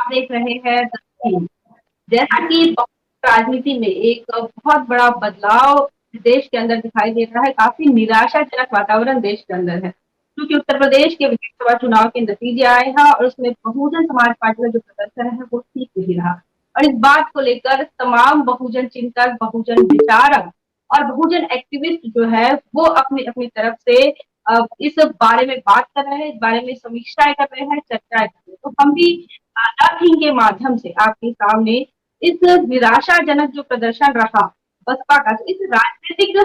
देख रहे हैं द किंग। जैसा कि राजनीति में एक बहुत बड़ा बदलाव देश के अंदर दिखाई दे रहा है, काफी निराशाजनक वातावरण देश के अंदर है। क्योंकि उत्तर प्रदेश के विधानसभा चुनाव के नतीजे आए हैं और उसमें बहुजन समाज पार्टी का जो प्रदर्शन है वो ठीक नहीं रहा। और इस बात को लेकर तमाम बहुजन चिंतक, बहुजन विचारक और बहुजन एक्टिविस्ट जो है वो अपनी अपनी तरफ से इस बारे में बात कर रहे हैं, इस बारे में समीक्षाएं कर रहे हैं, चर्चाएं कर रहे हैं। तो हम भी थिंग के माध्यम से आपके सामने इस निराशाजनक जो प्रदर्शन रहा बसपा का, तो इस राजनीतिक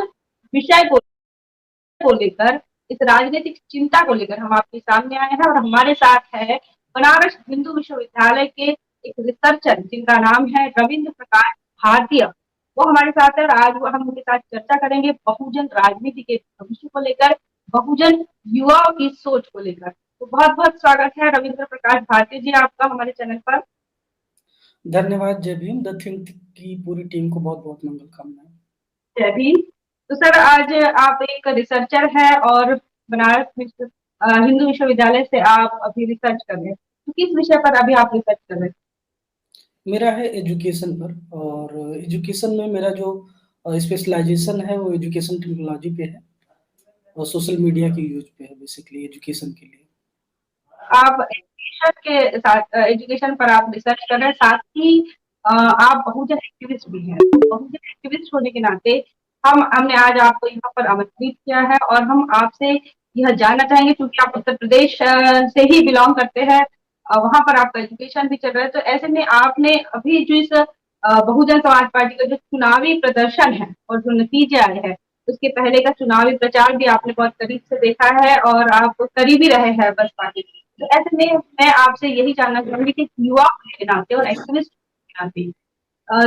विषय को लेकर, इस राजनीतिक चिंता को लेकर हम आपके सामने आए हैं और हमारे साथ है बनारस हिंदू विश्वविद्यालय के एक रिसर्चर जिनका नाम है रविंद्र प्रकाश भारतीय। वो हमारे साथ है और आज वो हम उनके साथ चर्चा करेंगे बहुजन राजनीति के भविष्य को लेकर, बहुजन युवाओं की सोच को लेकर। तो बहुत बहुत स्वागत है रविंद्र प्रकाश भारती जी आपका हमारे चैनल पर। धन्यवाद जय भीम। द थिंक की पूरी टीम को बहुत बहुत मंगल कामनाएं। जय भीम। तो सर आज आप एक रिसर्चर है और बनारस हिंदू विश्वविद्यालय से आप अभी रिसर्च कर रहे हैं, तो किस विषय पर अभी आप रिसर्च कर रहे हैं? मेरा है एजुकेशन पर, और एजुकेशन में मेरा जो स्पेशलाइजेशन है वो एजुकेशन टेक्नोलॉजी पे है और सोशल मीडिया की यूज पे है, बेसिकली एजुकेशन के लिए। आप एजुकेशन के साथ एजुकेशन पर आप रिसर्च कर रहे हैं, साथ ही आप बहुजन एक्टिविस्ट भी हैं। तो बहुजन एक्टिविस्ट होने के नाते हमने आज आपको यहाँ पर आमंत्रित किया है और हम आपसे यह जानना चाहेंगे, क्योंकि आप उत्तर प्रदेश से ही बिलोंग करते हैं, वहां पर आपका एजुकेशन भी चल रहा है। तो ऐसे में आपने अभी जो इस बहुजन समाज पार्टी का जो चुनावी प्रदर्शन है और जो नतीजे आए हैं, उसके पहले का चुनावी प्रचार भी आपने बहुत करीब से देखा है और आप करीबी रहे हैं बसपा के। तो ऐसे में मैं आपसे यही जानना चाहूंगी कि युवा होने के नाते और एक्टिविस्ट होने के नाते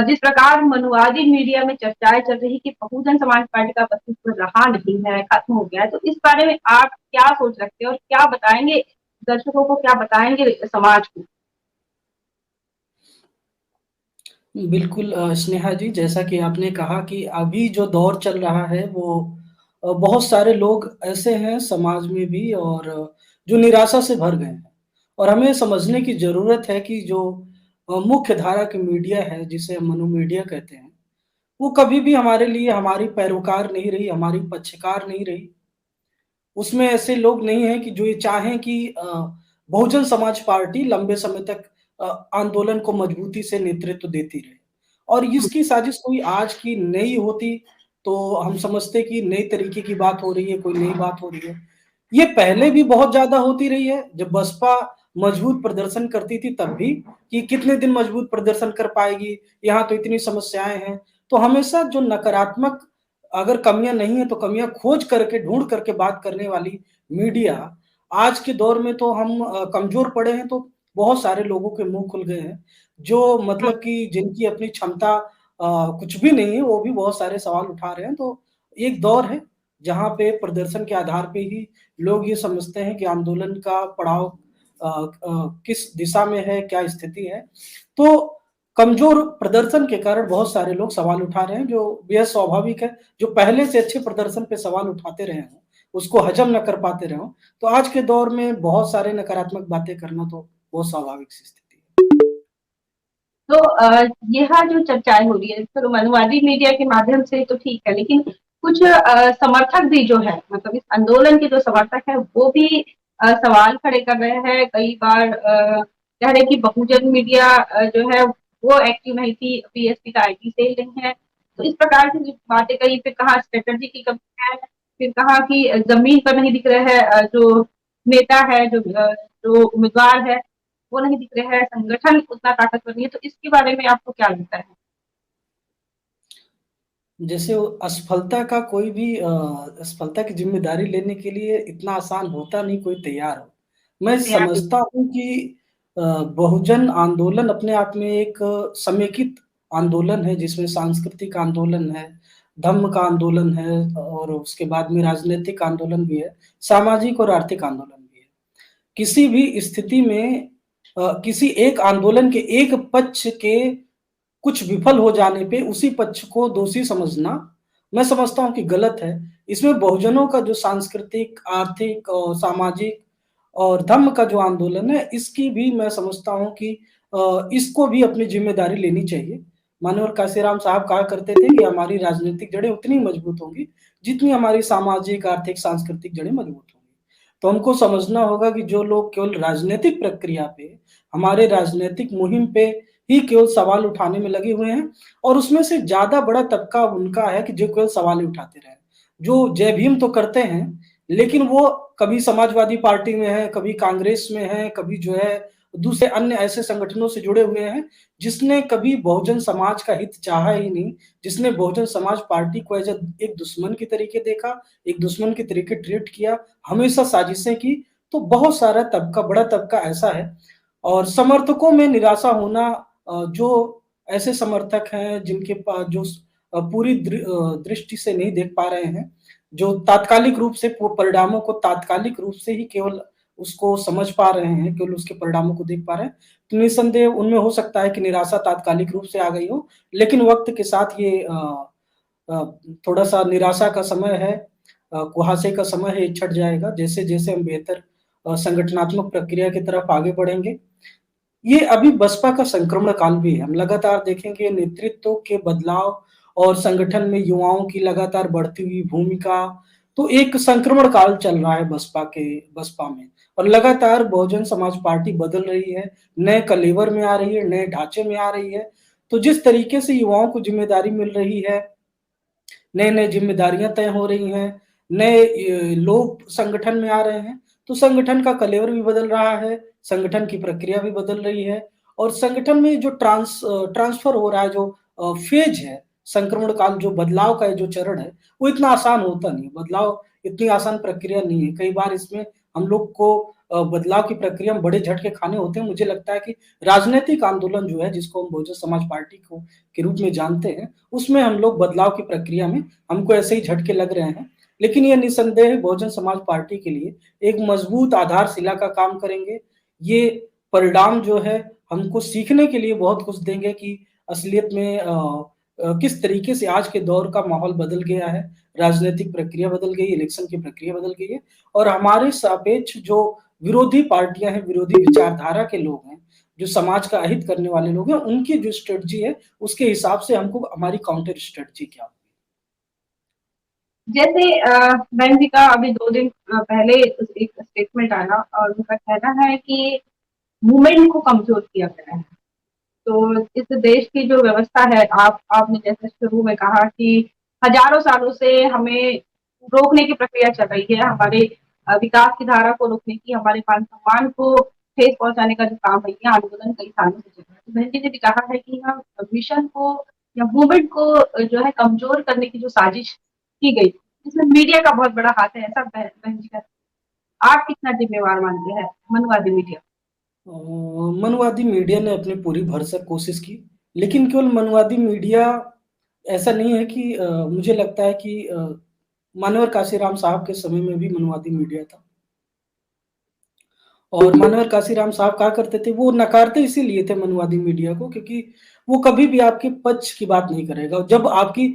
जिस प्रकार मनुवादी मीडिया में चर्चाएं चल रही कि बहुजन समाज पार्टी का अस्तित्व रहा नहीं है, खत्म हो गया है, तो इस बारे में आप क्या सोच रखते हैं और क्या बताएंगे दर्शकों को, क्या बताएंगे समाज को? बिल्कुल स्नेहा जी, जैसा कि आपने कहा कि अभी जो दौर चल रहा है वो बहुत सारे लोग ऐसे हैं समाज में भी, और जो निराशा से भर गए हैं। और हमें समझने की ज़रूरत है कि जो मुख्य धारा की मीडिया है, जिसे हम मनु मीडिया कहते हैं, वो कभी भी हमारे लिए हमारी पैरोकार नहीं रही, हमारी पक्षकार नहीं रही। उसमें ऐसे लोग नहीं हैं कि जो ये चाहें कि बहुजन समाज पार्टी लंबे समय तक आंदोलन को मजबूती से नेतृत्व देती रहे। और इसकी साजिश कोई आज की नई होती तो हम समझते कि नई तरीके की बात हो रही है, कोई नई बात हो रही है। ये पहले भी बहुत ज़्यादा होती रही है, जब बसपा मजबूत प्रदर्शन करती थी तब भी, कि कितने दिन मजबूत प्रदर्शन कर पाएगी, यहाँ तो इतनी समस्याएँ हैं। तो हमेशा जो नकारात्मक अगर कमियाँ नहीं है तो कमियाँ खोज करके, ढूँढ करके बात करने वाली मीडिया, आज के दौर में तो हम कमज़ोर पड़े हैं, तो बहुत सारे लोगों के मुँह खुल गए हैं, जो मतलब कि जिनकी अपनी क्षमता कुछ भी नहीं है, वो भी बहुत सारे सवाल उठा रहे हैं। तो एक दौर है, जहाँ पे प्रदर्शन के आधार पे ही लोग ये समझते हैं कि आंदोलन का पड़ाव किस दिशा में है, क्या स्थिति है। तो कमज़ोर प्रदर्शन के कारण बहुत सारे लोग सवाल उठा रहे हैं, जो बेहद स्वाभाविक है। जो पहले से अच्छे प्रदर्शन पे सवाल उठाते रहे हों, उसको हज़म न कर पाते रहे हों, तो आज के दौर में बहुत सारे नकारात्मक बातें करना तो बहुत स्वाभाविक सी स्थिति है। तो यह जो चर्चाएं हो रही है तो मनुवादी मीडिया के माध्यम से तो ठीक है, लेकिन कुछ समर्थक भी जो है, मतलब इस आंदोलन के जो समर्थक है वो भी सवाल खड़े कर रहे हैं। कई बार कह रहे कि बहुजन मीडिया जो है वो एक्टिव नहीं थी, बीएसपी का आईटी सेल नहीं है। तो इस प्रकार की जो बातें कही, फिर कहा स्ट्रेटजी की कमी है, फिर कहा कि जमीन पर नहीं दिख रहे हैं जो नेता है, जो उम्मीदवार है वो नहीं दिख रहे हैं, संगठन उतना ताकतवर नहीं है। तो इसके बारे में आपको क्या लगता है? जैसे वो असफलता का कोई भी असफलता की ज़िम्मेदारी लेने के लिए इतना आसान होता नहीं कोई तैयार हो। मैं तैयार समझता हूँ कि बहुजन आंदोलन अपने आप में एक समेकित आंदोलन है, जिसमें सांस्कृतिक आंदोलन है, धम्म का आंदोलन है, और उसके बाद में राजनैतिक आंदोलन भी है, सामाजिक और आर्थिक आंदोलन भी है। किसी भी स्थिति में किसी एक आंदोलन के एक पक्ष के कुछ विफल हो जाने पे उसी पक्ष को दोषी समझना, मैं समझता हूँ कि गलत है। इसमें बहुजनों का जो सांस्कृतिक, आर्थिक और सामाजिक और धम्म का जो आंदोलन है, इसकी भी मैं समझता हूँ कि इसको भी अपनी ज़िम्मेदारी लेनी चाहिए। मानवर काशीराम साहब कहा करते थे कि हमारी राजनीतिक जड़ें उतनी मजबूत होंगी, जितनी हमारी सामाजिक, आर्थिक, सांस्कृतिक जड़ें मजबूत होंगी। तो हमको समझना होगा कि जो लोग केवल राजनीतिक प्रक्रिया पे, हमारे राजनीतिक मुहिम पे ही केवल सवाल उठाने में लगे हुए हैं और उसमें से ज़्यादा बड़ा तबका उनका है कि जो केवल सवाल ही उठाते रहें। जो जय भीम तो करते हैं, लेकिन वो कभी समाजवादी पार्टी में है, कभी कांग्रेस में है, कभी जो है दूसरे अन्य ऐसे संगठनों से जुड़े हुए हैं, जिसने कभी बहुजन समाज का हित चाहा ही नहीं, जिसने बहुजन समाज पार्टी को एज़ एक दुश्मन की तरीके देखा, एक दुश्मन के तरीके ट्रीट किया, हमेशा साजिशें की, तो बहुत सारा तबका, बड़ा तबका ऐसा है और समर्थकों में निराशा होना जो ऐसे समर्थक हैं जिनके पास जो पूरी दृष्टि से नहीं देख पा रहे हैं, जो तात्कालिक रूप से परिणामों को तात्कालिक रूप से ही केवल उसको समझ पा रहे हैं, केवल उसके परिणामों को देख पा रहे हैं, तो निसंदेह उनमें हो सकता है कि निराशा तात्कालिक रूप से आ गई हो, लेकिन वक़्त के साथ ये अ, थोड़ा-सा निराशा का समय है, कुहासे का समय है, ये छँट जाएगा। जैसे-जैसे हम बेहतर संगठनात्मक प्रक्रिया की तरफ आगे बढ़ेंगे, ये अभी बसपा का संक्रमण काल भी है। हम लगातार देखेंगे नेतृत्व के बदलाव और संगठन में युवाओं की लगातार बढ़ती हुई भूमिका, तो एक संक्रमण काल चल रहा है बसपा में और लगातार बहुजन समाज पार्टी बदल रही है, नए कलेवर में आ रही है, नए ढाँचे में आ रही है। तो जिस तरीके से युवाओं को ज़िम्मेदारी मिल रही है, नई-नई ज़िम्मेदारियाँ तय हो रही हैं, नए लोग संगठन में आ रहे हैं, तो संगठन का कलेवर भी बदल रहा है, संगठन की प्रक्रिया भी बदल रही है और संगठन में जो ट्रांसफ़र हो रहा है, जो फ़ेज़ है, संक्रमण काल जो बदलाव का जो चरण है, वो इतना आसान होता नहीं है। बदलाव इतनी आसान प्रक्रिया नहीं है। कई बार इसमें हम लोग को बदलाव की प्रक्रिया में बड़े झटके खाने होते हैं। मुझे लगता है कि राजनैतिक आंदोलन जो है, जिसको हम बहुजन समाज पार्टी को के रूप में जानते हैं, उसमें हम लोग बदलाव की प्रक्रिया में हमको ऐसे ही झटके लग रहे हैं। लेकिन ये निसंदेह बहुजन समाज पार्टी के लिए एक मजबूत आधारशिला का काम करेंगे। ये परिणाम जो है हमको सीखने के लिए बहुत कुछ देंगे कि असलियत में किस तरीके से आज के दौर का माहौल बदल गया है, राजनीतिक प्रक्रिया बदल गई है, इलेक्शन की प्रक्रिया बदल गई है और हमारे सापेक्ष जो विरोधी पार्टियाँ हैं, विरोधी विचारधारा के लोग हैं, जो समाज का अहित करने वाले लोग हैं, उनकी जो स्ट्रैटेजी है, उसके हिसाब से हमको हमारी काउंटर स्ट्रैटेजी क्या होगी? जैसे बहन जी का अभी 2 दिन पहले एक स्टेटमेंट आया और उनका कहना है कि मूवमेंट को कमज़ोर किया गया है। तो इस देश की जो व्यवस्था है, आपने जैसे शुरू में कहा कि हज़ारों सालों से हमें रोकने की प्रक्रिया चल रही है, हमारे विकास की धारा को रोकने की, हमारे मान-सम्मान को ठेस पहुँचाने का जो काम है, ये आंदोलन कई सालों से चल रहा है। तो बहन जी ने भी कहा है कि हम मिशन को या मूवमेंट को जो है कमज़ोर करने की जो साजिश की गई, इसमें मीडिया का बहुत बड़ा हाथ है, ऐसा बहन जी का आप कितना ज़िम्मेवार मानते हैं मनवादी मीडिया? मनवादी मीडिया ने अपनी पूरी भरसक कोशिश की, लेकिन केवल मनवादी मीडिया ऐसा नहीं है कि मुझे लगता है कि मानवर काशीराम साहब के समय में भी मनवादी मीडिया था और मानवर काशीराम साहब कहा करते थे, वो नकारते इसीलिए थे मनवादी मीडिया को क्योंकि वो कभी भी आपके पक्ष की बात नहीं करेगा। जब आपकी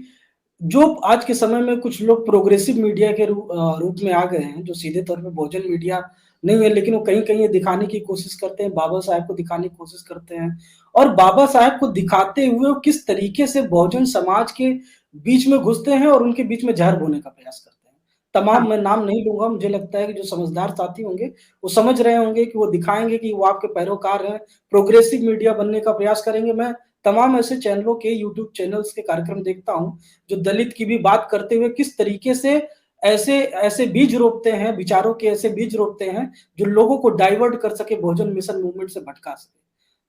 जो आज के समय में कुछ लोग प्रोग्रेसिव मीडिया के रूप में आ गए हैं, जो सीधे तौर पे बहुजन मीडिया नहीं है, लेकिन वो कहीं-कहीं ये दिखाने की कोशिश करते हैं, बाबा साहब को दिखाने की कोशिश करते हैं और बाबा साहब को दिखाते हुए वो किस तरीके से बहुजन समाज के बीच में घुसते हैं और उनके बीच में ज़हर बोने का प्रयास करते हैं। हाँ, तमाम मैं नाम नहीं लूँगा, मुझे लगता है कि जो समझदार साथी होंगे, वो समझ रहे होंगे कि वो दिखाएँगे कि वो आपके पैरोकार हैं, प्रोग्रेसिव मीडिया बनने का प्रयास करेंगे। मैं तमाम ऐसे चैनलों के यूट्यूब चैनल्स के कार्यक्रम देखता हूँ, जो दलित की भी बात करते हुए किस तरीके से ऐसे ऐसे बीज रोपते हैं, विचारों के ऐसे बीज रोपते हैं, जो लोगों को डाइवर्ट कर सके, बहुजन मिशन मूवमेंट से भटका सके।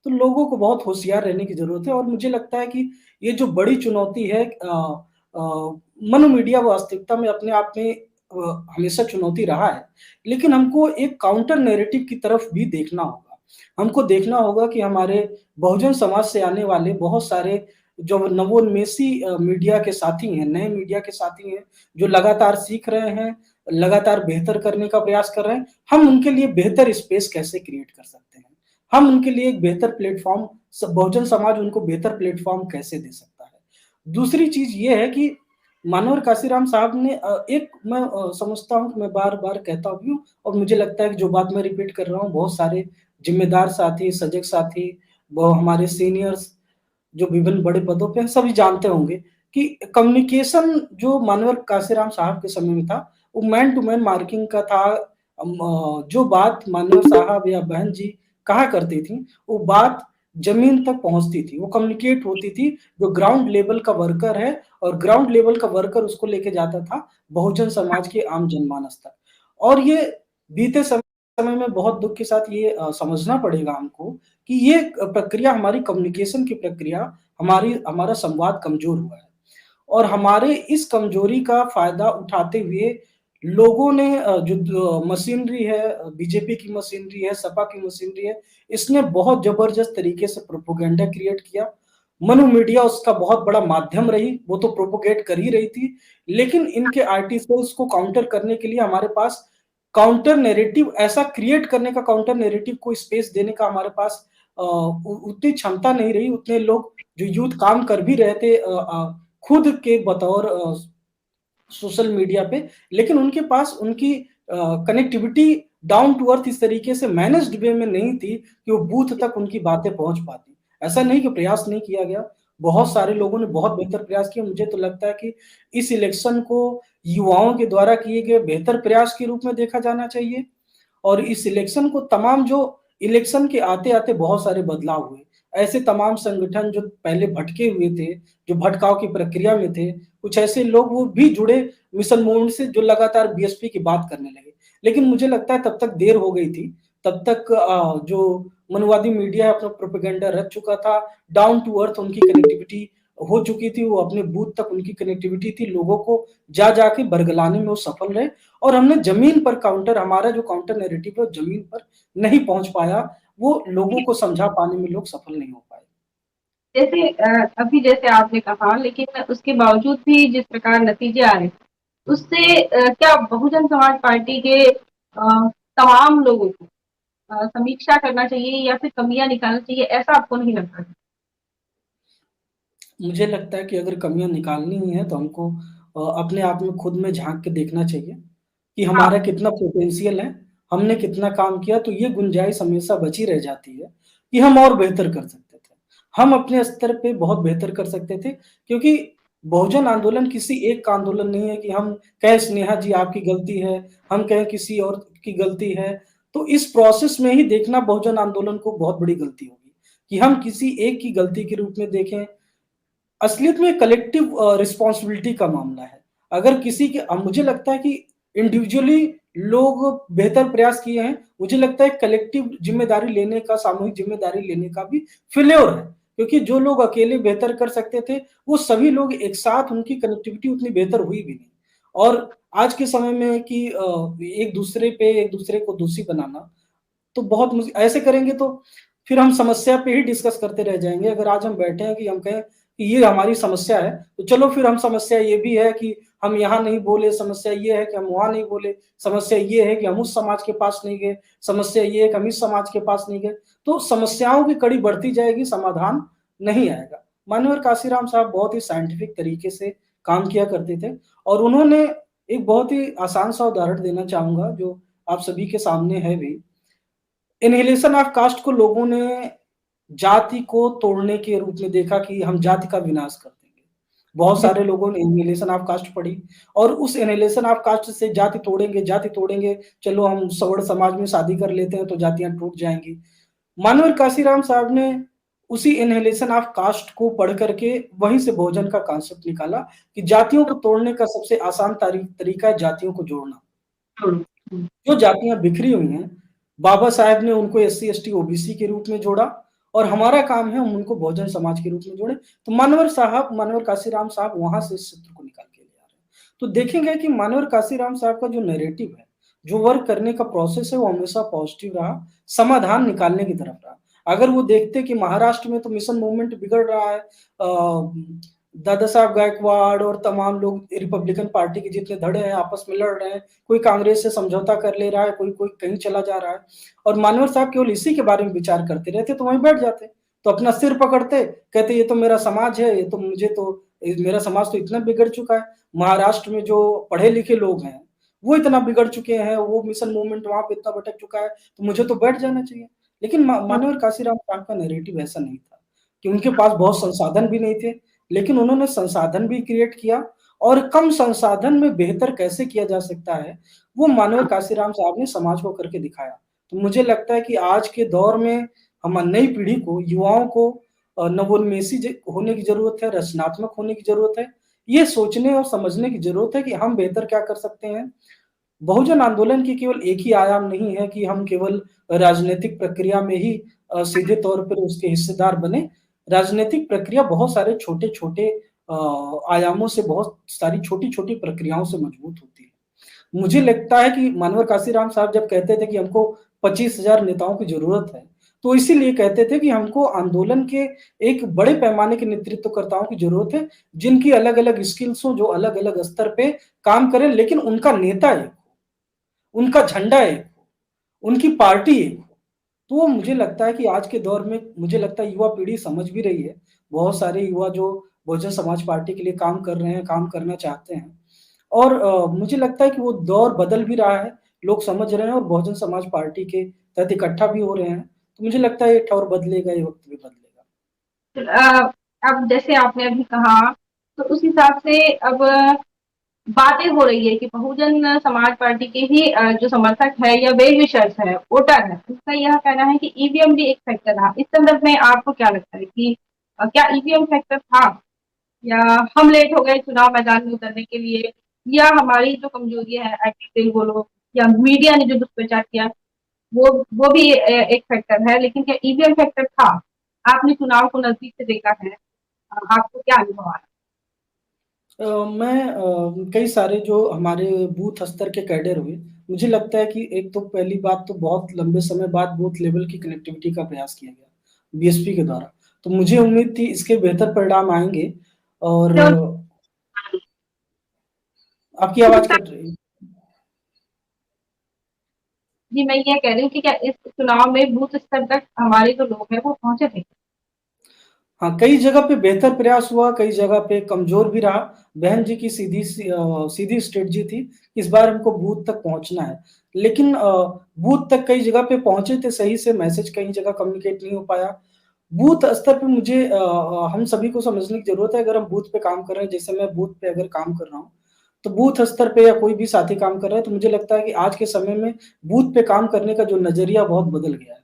तो लोगों को बहुत होशियार रहने की ज़रूरत है और मुझे लगता है कि ये जो बड़ी चुनौती है मनु मीडिया वास्तविकता में अपने आप में हमेशा चुनौती रहा है, लेकिन हमको एक काउंटर नैरेटिव की तरफ भी देखना होगा। हमको देखना होगा कि हमारे बहुजन समाज से आने वाले बहुत सारे जो नवोन्मेषी मीडिया के साथी हैं, नए मीडिया के साथी हैं, जो लगातार सीख रहे हैं, लगातार बेहतर करने का प्रयास कर रहे हैं, हम उनके लिए बेहतर स्पेस कैसे क्रिएट कर सकते हैं? हम उनके लिए एक बेहतर प्लेटफ़ॉर्म बहुजन समाज उनको बेहतर प्लेटफ़ॉर्म कैसे दे सकता है? दूसरी चीज़ ये है कि मानवर काशीराम साहब ने एक मैं समझता हूँ कि मैं बार-बार कहता भी हूँ और मुझे लगता है कि जो बात मैं रिपीट कर रहा हूँ, बहुत सारे ज़िम्मेदार साथी, सजग साथी, वो हमारे सीनियर्स जो विभिन्न बड़े पदों पे हैं, सभी जानते होंगे कि कम्युनिकेशन जो मानवर काशीराम साहब के समय में था, वो मैन टू मैन मार्किंग का था। जो बात मानवर साहब या बहन जी कहा करती थी, वो बात ज़मीन तक पहुँचती थी, वो कम्युनिकेट होती थी, जो ग्राउंड लेवल का वर्कर है और ग्राउंड लेवल का वर्कर उसको लेके जाता था बहुजन समाज के आम जनमानस तक। और ये बीते समय में बहुत दुःख के साथ ये समझना पड़ेगा हमको कि ये प्रक्रिया हमारी कम्युनिकेशन की प्रक्रिया, हमारा संवाद कमज़ोर हुआ है। और हमारे इस कमज़ोरी का फ़ायदा उठाते हुए लोगों ने जो मशीनरी है, बीजेपी की मशीनरी है, सपा की मशीनरी है, इसने बहुत ज़बरदस्त तरीके से प्रोपेगेंडा क्रिएट किया। मनु मीडिया उसका बहुत बड़ा माध्यम रही, वो तो प्रोपेगेट कर ही रही थी, लेकिन इनके आर्टिफ़िस को काउंटर करने के लिए हमारे पास काउंटर नैरेटिव ऐसा क्रिएट करने का काउंटर नैरेटिव को स्पेस देने का हमारे पास उतनी क्षमता नहीं रही, उतने लोग जो यूथ काम कर भी रहे थे खुद के बतौर सोशल मीडिया पे, लेकिन उनके पास उनकी कनेक्टिविटी डाउन टू अर्थ इस तरीके से मैनेज्ड वे में नहीं थी कि वो बूथ तक उनकी बातें पहुँच पाती। ऐसा नहीं कि प्रयास नहीं किया गया, बहुत सारे लोगों ने बहुत बेहतर प्रयास किए। मुझे तो लगता है कि इस इलेक्शन को युवाओं के द्वारा किए गए बेहतर प्रयास के रूप में देखा जाना चाहिए। और इस इलेक्शन को तमाम जो इलेक्शन के आते-आते बहुत सारे बदलाव हुए। ऐसे तमाम संगठन जो पहले भटके हुए थे, जो भटकाव की प्रक्रिया में थे, कुछ ऐसे लोग वो भी जुड़े मिशन मोड से जो लगातार बीएसपी की बात करने लगे। लेकिन मुझे लगता है तब तक देर हो गई थी, तब तक जो मनुवादी मीडिया है अपना प्रोपेगेंडा रच चुका था, डाउन टू अर्थ उनकी कनेक्टिविटी हो चुकी थी, वो अपने बूथ तक उनकी कनेक्टिविटी थी, लोगों को जा-जा के बरगलाने में वो सफल रहे। और हमने ज़मीन पर काउंटर हमारा जो काउंटर नैरेटिव है, वो ज़मीन पर नहीं पहुँच पाया, वो लोगों को समझा पाने में लोग सफल नहीं हो पाए। जैसे अभी जैसे आपने कहा, लेकिन उसके बावजूद भी जिस प्रकार नतीजे आ रहे हैं, उससे क्या बहुजन समाज पार्टी के तमाम लोगों को समीक्षा करना चाहिए या फिर कमियाँ निकालना चाहिए, ऐसा आपको नहीं लगता? मुझे लगता है कि अगर कमियाँ निकालनी ही है तो हमको अपने आप में खुद में झाँक के देखना चाहिए, कि हाँ, हमारा कितना पोटेंशियल है, हमने कितना काम किया, तो ये गुंजाइश हमेशा बची रह जाती है, कि हम और बेहतर कर सकते थे। हम अपने स्तर पे बहुत बेहतर कर सकते थे, क्योंकि बहुजन आंदोलन किसी एक का आंदोलन नहीं है कि हम कहें स्नेहा जी आपकी गलती है, हम कहें किसी और की गलती है, तो इस प्रोसेस में ही देखना बहुजन आंदोलन को बहुत बड़ी गलती होगी, कि हम किसी एक की गलती के रूप में देखें। असलियत में कलेक्टिव रिस्पॉन्सिबिलिटी का मामला है। अगर किसी के मुझे लगता है कि इंडिविजुअली लोग बेहतर प्रयास किए हैं, मुझे लगता है कलेक्टिव ज़िम्मेदारी लेने का, सामूहिक ज़िम्मेदारी लेने का भी फेल्योर है। क्योंकि जो लोग अकेले बेहतर कर सकते थे, वो सभी लोग एक साथ उनकी कनेक्टिविटी उतनी बेहतर हुई भी नहीं। और आज के समय में कि एक दूसरे को दोषी बनाना, तो बहुत मुझ ऐसे करेंगे तो फिर हम समस्या पे ही डिस्कस करते रह जाएँगे। अगर आज हम बैठे हैं कि हम कहें कि ये हमारी समस्या है, तो चलो फिर हम समस्या ये भी है कि हम यहाँ नहीं बोले, समस्या ये है कि हम वहाँ नहीं बोले, समस्या ये है कि हम उस समाज के पास नहीं गए, समस्या ये है कि हम इस समाज के पास नहीं गए। तो समस्याओं की कड़ी बढ़ती जाएगी, समाधान नहीं आएगा। माननीय काशीराम साहब बहुत ही साइंटिफिक तरीके से काम किया करते थे और उन्होंने एक बहुत ही आसान सा उदाहरण देना चाहूँगा जो आप सभी के सामने है भी। इन्हेलेशन ऑफ कास्ट को लोगों ने जाति को तोड़ने के रूप में देखा कि हम जाति का विनाश कर देंगे। बहुत सारे लोगों ने इन्हेलेशन ऑफ कास्ट पढ़ी और उस इन्हेलेशन ऑफ कास्ट से जाति तोड़ेंगे, चलो हम सवर्ण समाज में शादी कर लेते हैं तो जातियाँ टूट जाएँगी। मानव काशीराम साहब ने उसी इन्हेलेशन ऑफ कास्ट को पढ़ करके वहीं से बहुजन का कॉन्सेप्ट निकाला कि जातियों को तोड़ने का सबसे आसान तरीका है जातियों को जोड़ना। हुँ, हुँ। जो जातियाँ बिखरी हुई हैं, बाबा साहेब ने उनको एससी, एसटी, ओबीसी के रूप में जोड़ा और हमारा काम है हम उनको बहुजन समाज के रूप में जोड़ें। तो मानवर काशीराम साहब वहाँ से इस सूत्र को निकाल के ले आ रहे हैं। तो देखेंगे कि मानवर काशीराम साहब का जो नैरेटिव है, जो वर्क करने का प्रोसेस है वो हमेशा पॉजिटिव रहा, समाधान निकालने की तरफ रहा। अगर वो देखते कि महाराष्ट्र में तो मिशन मूवमेंट बिगड़ रहा है दादा साहब गायकवाड़ और तमाम लोग रिपब्लिकन पार्टी के जितने धड़े हैं आपस में लड़ रहे हैं, कोई कांग्रेस से समझौता कर ले रहा है, कोई कोई कहीं चला जा रहा है और मानवर साहब केवल इसी के बारे में विचार करते रहते तो वहीं बैठ जाते। तो अपना सिर पकड़ते, कहते ये तो मेरा समाज है, ये तो मेरा समाज तो इतना बिगड़ चुका है। महाराष्ट्र में जो पढ़े-लिखे लोग हैं, वो इतना बिगड़ चुके हैं, वो मिशन मूवमेंट वहाँ पे इतना भटक चुका है, तो मुझे तो बैठ जाना चाहिए। लेकिन हुँ, मानव काशीराम साहब का नैरेटिव ऐसा नहीं था, कि उनके पास बहुत संसाधन भी नहीं थे, लेकिन उन्होंने संसाधन भी क्रिएट किया और कम संसाधन में बेहतर कैसे किया जा सकता है, वो मानव काशीराम साहब ने समाज को करके दिखाया। तो मुझे लगता है कि आज के दौर में हम नई पीढ़ी को, युवाओं को नवोन्मेषी होने की ज़रूरत है, रचनात्मक होने की ज़रूरत है। ये सोचने और समझने की ज़रूरत है कि हम बेहतर क्या कर सकते हैं। बहुजन आंदोलन की केवल एक ही आयाम नहीं है कि हम केवल राजनीतिक प्रक्रिया में ही सीधे तौर पर उसके हिस्सेदार बने। राजनीतिक प्रक्रिया बहुत सारे छोटे-छोटे आयामों से, बहुत सारी छोटी-छोटी प्रक्रियाओं से मजबूत होती है। मुझे लगता है कि मानव काशीराम साहब जब कहते थे कि हमको 25,000 नेताओं की ज़रूरत है, तो इसीलिए कहते थे कि हमको आंदोलन के एक बड़े पैमाने के नेतृत्वकर्ताओं की ज़रूरत है, जिनकी अलग-अलग स्किल्स हों, जो अलग-अलग स्तर पे काम करें, लेकिन उनका नेता एक हो, उनका झंडा एक हो, उनकी पार्टी एक हो। तो मुझे लगता है कि आज के दौर में मुझे लगता है युवा पीढ़ी समझ भी रही है। बहुत सारे युवा जो बहुजन समाज पार्टी के लिए काम कर रहे हैं, काम करना चाहते हैं। और मुझे लगता है कि वो दौर बदल भी रहा है, लोग समझ रहे हैं और बहुजन समाज पार्टी के तहत इकट्ठा भी हो रहे हैं। तो मुझे लगता है ये ठौर बदलेगा, ये वक़्त भी बदलेगा। अब जैसे आपने अभी कहा, तो उस हिसाब से अब बातें हो रही है कि बहुजन समाज पार्टी के ही जो समर्थक है या वेल विशर्स है, वोटर है, उसका यह कहना है कि ईवीएम भी एक फैक्टर रहा। इस संदर्भ में आपको क्या लगता है कि क्या ईवीएम फैक्टर था, या हम लेट हो गए चुनाव मैदान में उतरने के लिए, या हमारी जो कमजोरियां है, आईटी सेल बोलो या मीडिया ने जो दुष्प्रचार किया, वो भी एक फैक्टर है, लेकिन क्या ईवीएम फैक्टर था? आपने चुनाव को नजदीक से देखा है, आपको क्या अनुभव आया? मैं कई सारे जो हमारे बूथ स्तर के कैडर हुए, मुझे लगता है कि एक तो पहली बात तो बहुत लंबे समय बाद बूथ लेवल की कनेक्टिविटी का प्रयास किया गया, बीएसपी के द्वारा। तो मुझे उम्मीद थी इसके बेहतर परिणाम आएँगे और तो आपकी आवाज़ कट रही है। जी, मैं ये कह रही हूँ कि क्या इस चुनाव में बूथ स्तर तक हमारे जो लोग हैं वो पहुंचे थे? हाँ, कई जगह पे बेहतर प्रयास हुआ, कई जगह पे कमज़ोर भी रहा। बहन जी की सीधी स्ट्रैटेजी थी, इस बार हमको बूथ तक पहुँचना है। लेकिन बूथ तक कई जगह पे पहुँचे थे सही से, मैसेज कई जगह कम्युनिकेट नहीं हो पाया। बूथ स्तर पे मुझे हम सभी को समझने की ज़रूरत है, अगर हम बूथ पे काम कर रहे हैं, जैसे मैं बूथ पे अगर काम कर रहा हूँ, तो बूथ स्तर पे या कोई भी साथी काम कर रहा है, तो मुझे लगता है कि आज के समय में बूथ पे काम करने का जो नज़रिया बहुत बदल गया है।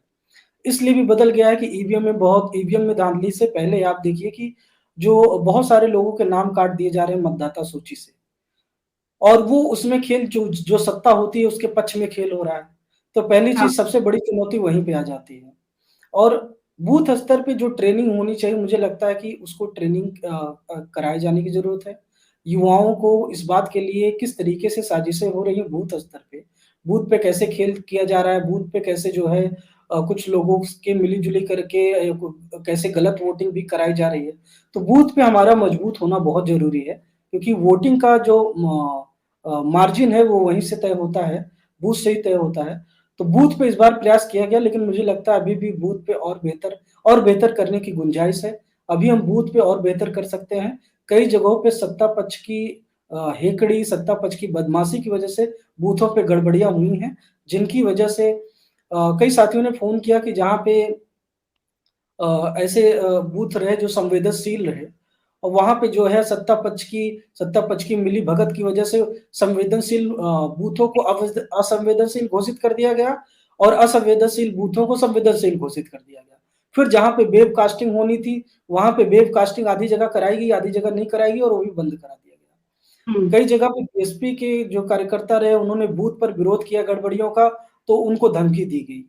इसलिए भी बदल गया है कि ईवीएम में धांधली से पहले आप देखिए कि जो बहुत सारे लोगों के नाम काट दिए जा रहे हैं मतदाता सूची से और वो उसमें खेल जो जो सत्ता होती है उसके पक्ष में खेल हो रहा है। तो पहली हाँ, चीज़ सबसे बड़ी चुनौती वहीं पे आ जाती है। और बूथ स्तर पे जो ट्रेनिंग होनी चाहिए मुझे लगता है कि उसको ट्रेनिंग कराए जाने की ज़रूरत है। युवाओं को इस बात के लिए किस तरीके से साजिशें हो रही हैं बूथ स्तर पे, बूथ पे कैसे खेल किया जा रहा है, बूथ पे कैसे जो है कुछ लोगों के मिली-जुली करके कैसे गलत वोटिंग भी कराई जा रही है। तो बूथ पे हमारा मजबूत होना बहुत ज़रूरी है, क्योंकि वोटिंग का जो मार्जिन है वो वहीं से तय होता है, बूथ से ही तय होता है। तो बूथ पे इस बार प्रयास किया गया लेकिन मुझे लगता है अभी भी बूथ पे और बेहतर करने की गुंजाइश है। अभी हम बूथ पे और बेहतर कर सकते हैं। कई जगहों पे सत्ता पक्ष की हेकड़ी, सत्ता पक्ष की बदमाशी की वजह से बूथों पे गड़बड़ियाँ हुई हैं, जिनकी वजह से कई साथियों ने फ़ोन किया कि जहाँ पे ऐसे बूथ रहे जो संवेदनशील रहे और वहाँ पे जो है सत्ता पक्ष की मिलीभगत की वजह से संवेदनशील बूथों को असंवेदनशील घोषित कर दिया गया और असंवेदनशील बूथों को संवेदनशील घोषित कर दिया गया। फिर जहाँ पे वेब कास्टिंग होनी थी, वहाँ पे वेब कास्टिंग आधी जगह कराई गई, आधी जगह नहीं कराई गई और वो भी बंद करा दिया हुँ। गया। कई जगह पे बीएसपी के जो कार्यकर्ता रहे, उन्होंने बूथ पर विरोध किया गड़बड़ियों का, तो उनको धमकी दी गई।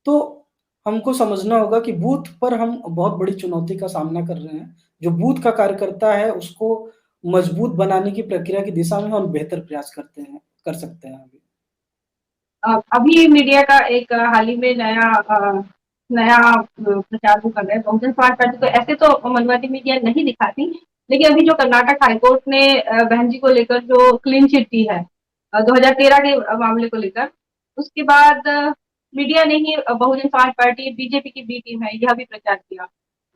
तो हमको समझना होगा कि बूथ पर हम बहुत बड़ी चुनौती का सामना कर रहे हैं। जो बूथ का कार्यकर्ता है, उसको मजबूत बनाने की प्रक्रिया की दिशा में हम बेहतर प्रयास कर सकते हैं अभी। अभी मीडिया का एक हाल ही में नया प्रचार वो कर रहे हैं बहुजन समाज पार्टी। तो ऐसे तो मनवादी मीडिया नहीं दिखाती, लेकिन अभी जो कर्नाटक हाईकोर्ट ने बहन जी को लेकर जो क्लीन चिट दी है 2013 के मामले को लेकर, उसके बाद मीडिया ने ही बहुजन समाज पार्टी बीजेपी की बी टीम है यह भी प्रचार किया।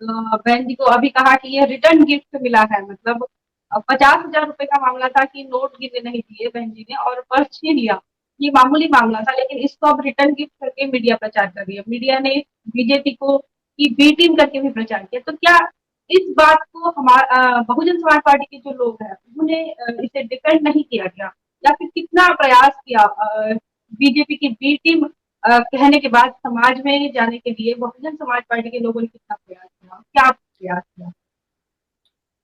बहन जी को अभी कहा कि यह रिटर्न गिफ्ट मिला है, मतलब 50,000 रुपए का मामला था कि नोट गिरने नहीं दिए बहन जी ने और पर्स छीन लिया। ये मामूली मामला था, लेकिन इसको अब रिटर्न गिफ्ट करके मीडिया प्रचार कर रही है। मीडिया ने बीजेपी को की बी टीम करके भी प्रचार किया। तो क्या इस बात को बहुजन समाज पार्टी के जो लोग हैं, उन्होंने इसे डिफेंड नहीं किया क्या? या फिर कितना प्रयास किया बीजेपी की बी टीम कहने के बाद समाज में जाने के लिए बहुजन समाज पार्टी के लोगों ने कितना प्रयास किया? क्या प्रयास किया?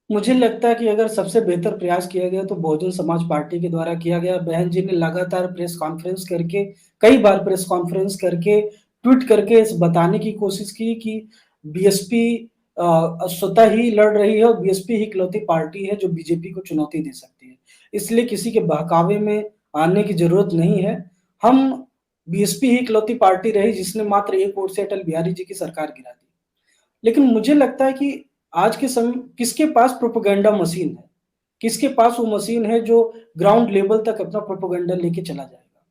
मुझे लगता है कि अगर सबसे बेहतर प्रयास किया गया तो बहुजन समाज पार्टी के द्वारा किया गया। बहन जी ने लगातार प्रेस कॉन्फ्रेंस करके, कई बार प्रेस कॉन्फ्रेंस करके, ट्वीट करके इस बताने की कोशिश की कि बीएसपी स्वतः ही लड़ रही है और बीएसपी ही इकलौती पार्टी है जो बीजेपी को चुनौती दे सकती है। इसलिए किसी के बहकावे में आने की जरूरत नहीं है। हम बीएसपी ही इकलौती पार्टी रही जिसने मात्र एक वोट से अटल बिहारी जी की सरकार गिरा दी। लेकिन मुझे लगता है कि आज के समय किसके पास प्रोपेगेंडा मशीन है, किसके पास वो मशीन है जो ग्राउंड लेवल तक अपना प्रोपेगेंडा लेके चला जाएगा।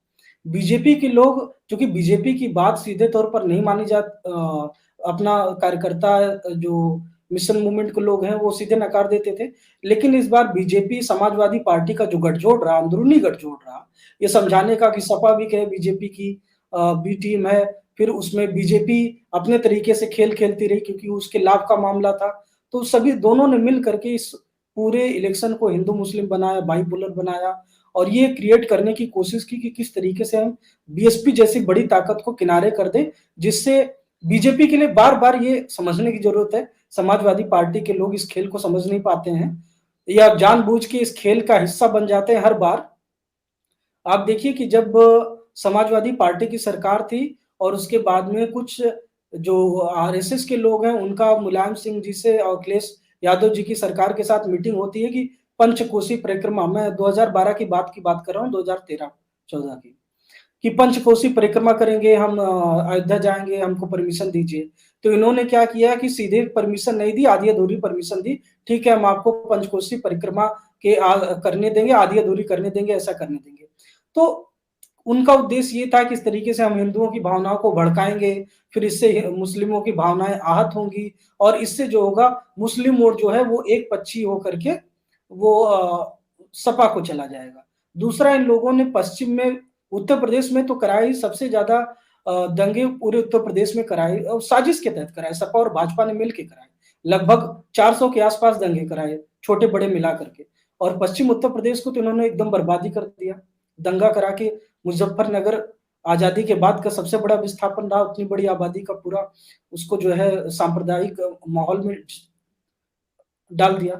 बीजेपी के लोग, क्योंकि बीजेपी की बात सीधे तौर पर नहीं मानी अपना कार्यकर्ता जो मिशन मूवमेंट के लोग हैं वो सीधे नकार देते थे। लेकिन इस बार बीजेपी समाजवादी पार्टी का जो गठजोड़ रहा, अंदरूनी गठजोड़ रहा, ये समझाने का कि सपा भी कहे बीजेपी की बी टीम है, फिर उसमें बीजेपी अपने तरीके से खेल खेलती रही क्योंकि उसके लाभ का मामला था। तो सभी दोनों ने मिल करके इस पूरे इलेक्शन को हिंदू मुस्लिम बनाया, बाइपोलर बनाया और ये क्रिएट करने की कोशिश की कि किस तरीके से हम बीएसपी जैसी बड़ी ताकत को किनारे कर दें, जिससे बीजेपी के लिए बार-बार ये समझने की जरूरत है, समाजवादी पार्टी के लोग इस खेल को समझ नहीं पाते हैं या जानबूझ के इस खेल का हिस्सा बन जाते हैं हर बार। आप देखिए कि जब समाजवादी पार्टी की सरकार थी और उसके बाद में कुछ जो आरएसएस के लोग हैं, उनका मुलायम सिंह जी से और अखिलेश यादव जी की सरकार के साथ मीटिंग होती है कि पंचकोसी परिक्रमा, मैं 2012 की बात कर रहा हूँ, 2013-14 की, कि पंचकोसी परिक्रमा करेंगे हम, अयोध्या जाएँगे, हमको परमिशन दीजिए। तो इन्होंने क्या किया कि सीधे परमिशन नहीं दी, आधी-अधूरी परमिशन दी। ठीक है, हम आपको पंचकोसी परिक्रमा के करने देंगे, आधी-अधूरी करने देंगे, ऐसा करने देंगे। तो उनका उद्देश्य ये था कि इस तरीके से हम हिंदुओं की भावनाओं को भड़काएँगे, फिर इससे मुस्लिमों की भावनाएँ आहत होंगी और इससे जो होगा मुस्लिम वोट जो है वो एक पक्षी होकर के वो सपा को चला जाएगा। दूसरा, इन लोगों ने पश्चिम में, उत्तर प्रदेश में तो कराए सबसे ज़्यादा दंगे पूरे उत्तर प्रदेश में कराए और साजिश के तहत कराए, सपा और भाजपा ने मिल के कराए। लगभग 400 के आस-पास दंगे कराए, छोटे-बड़े मिला करके और पश्चिम उत्तर प्रदेश को तो इन्होंने एकदम बर्बादी कर दिया। दंगा करा के मुज़फ्फरनगर आज़ादी के बाद का सबसे बड़ा विस्थापन रहा, उतनी बड़ी आबादी का पूरा उसको जो है सांप्रदायिक माहौल में डाल दिया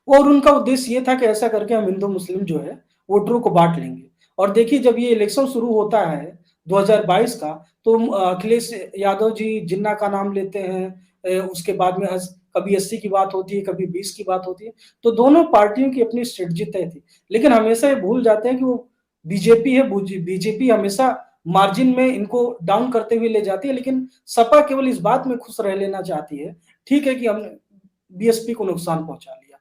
और उनका उद्देश्य ये था कि ऐसा करके हम हिंदू-मुस्लिम जो है वोटरों को बाँट लेंगे और देखिए जब ये इलेक्शन शुरू होता है 2022 का तो अखिलेश यादव जी जिन्ना का नाम लेते हैं, उसके बाद में कभी 80 की बात होती है, कभी 20 की बात होती है, तो दोनों पार्टियों की अपनी स्ट्रेटजी तय थी। लेकिन हमेशा ये भूल जाते हैं कि वो बीजेपी है, बीजेपी हमेशा मार्जिन में इनको डाउन करते हुए ले जाती है, लेकिन सपा केवल इस बात में खुश रह लेना चाहती है, ठीक है कि हमने बीएसपी को नुकसान पहुँचा लिया।